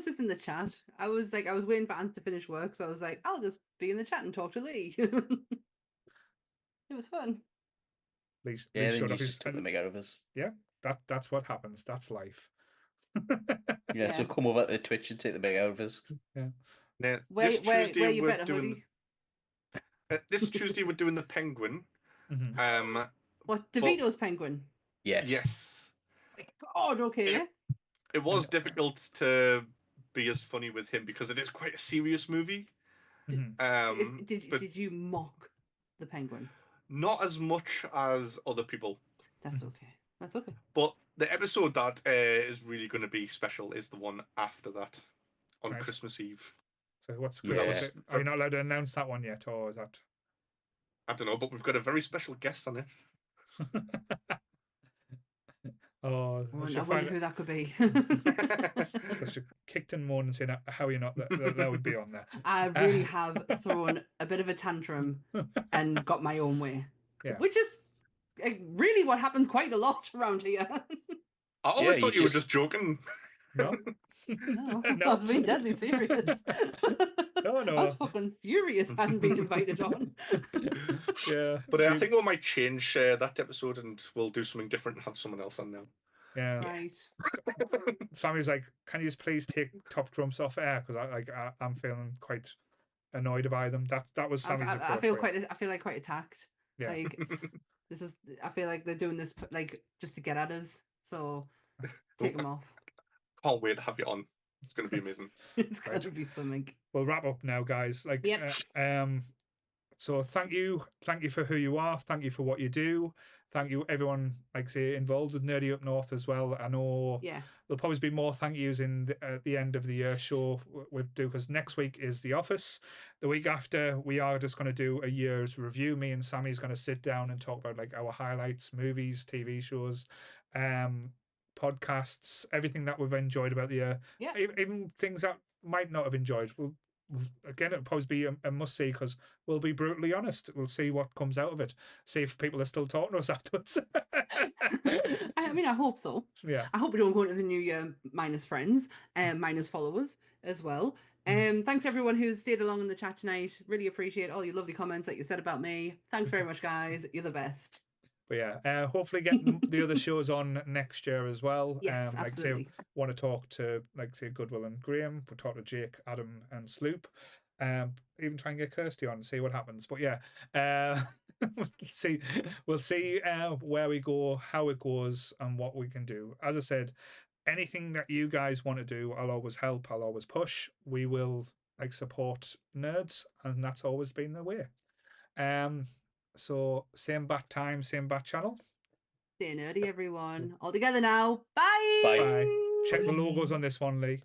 just in the chat. I was waiting for Ant to finish work, so I was like, I'll just be in the chat and talk to Lee. It was fun. Lee then showed you off his just took the mick out of us. Yeah, that's what happens. That's life. So come over to Twitch and take the mick out of us. Yeah. Now, Where you we're better, doing. hoodie? This Tuesday we're doing the Penguin. What, DeVito's Penguin? Yes. Yes. My God, okay. It was difficult to be as funny with him because it is quite a serious movie. But Did you mock the penguin? not as much as other people. That's okay. That's okay. But the episode that is really going to be special is the one after that, on Right. Christmas Eve. So what's Yeah. Christmas? Are you not allowed to announce that one yet, or is that? I don't know, but we've got a very special guest on it. Oh, I wonder who that could be. I should kicked in more and saying how you're not that would be on there. I really have thrown a bit of a tantrum and got my own way. Yeah. Which is really what happens quite a lot around here. I always Yeah, thought you you were just- just joking. No. No, No. I was being deadly serious. No, I was fucking furious I hadn't been invited on. Yeah. But I think we might change that episode and we'll do something different and have someone else on now. Yeah. Right. Sammy's like, can you just please take Top Grumps off air because I'm feeling quite annoyed by them. That was Sammy's approach. I feel like quite attacked. Yeah. Like I feel like they're doing this like just to get at us. So take them off. Can't wait to have you on. It's going to be amazing. It's Right. gonna be something. We'll wrap up now, guys. Like, Yep. So thank you for who you are. Thank you for what you do. Thank you everyone, like say, involved with Nerdy Up North as well. I know Yeah. there'll probably be more thank yous in the end of the year show we do, because next week is The Office. The week after, we are just going to do a year's review. Me and Sammy's going to sit down and talk about like our highlights, movies, TV shows, podcasts, everything that we've enjoyed about the year. Yeah. Even things that might not have enjoyed. Again, it'll probably be a must see because we'll be brutally honest. We'll see what comes out of it. See if people are still talking to us afterwards. I mean, I hope so. Yeah. I hope we don't go into the new year minus friends and minus followers as well. Thanks everyone who's stayed along in the chat tonight. Really appreciate all your lovely comments that you said about me. Thanks very much, guys. You're the best. But yeah, hopefully getting the other shows on next year as well. Yes, like absolutely. say, want to talk to like say Goodwill and Graham. We'll talk to Jake, Adam, and Sloop. Even try and get Kirsty on and see what happens. But yeah, we'll see where we go, how it goes, and what we can do. As I said, anything that you guys want to do, I'll always help. I'll always push. We will like support nerds, and that's always been the way. So same bat time, same bat channel. Stay nerdy, everyone. All together now. Bye. Bye. Bye. Check the logos on this one, Lee.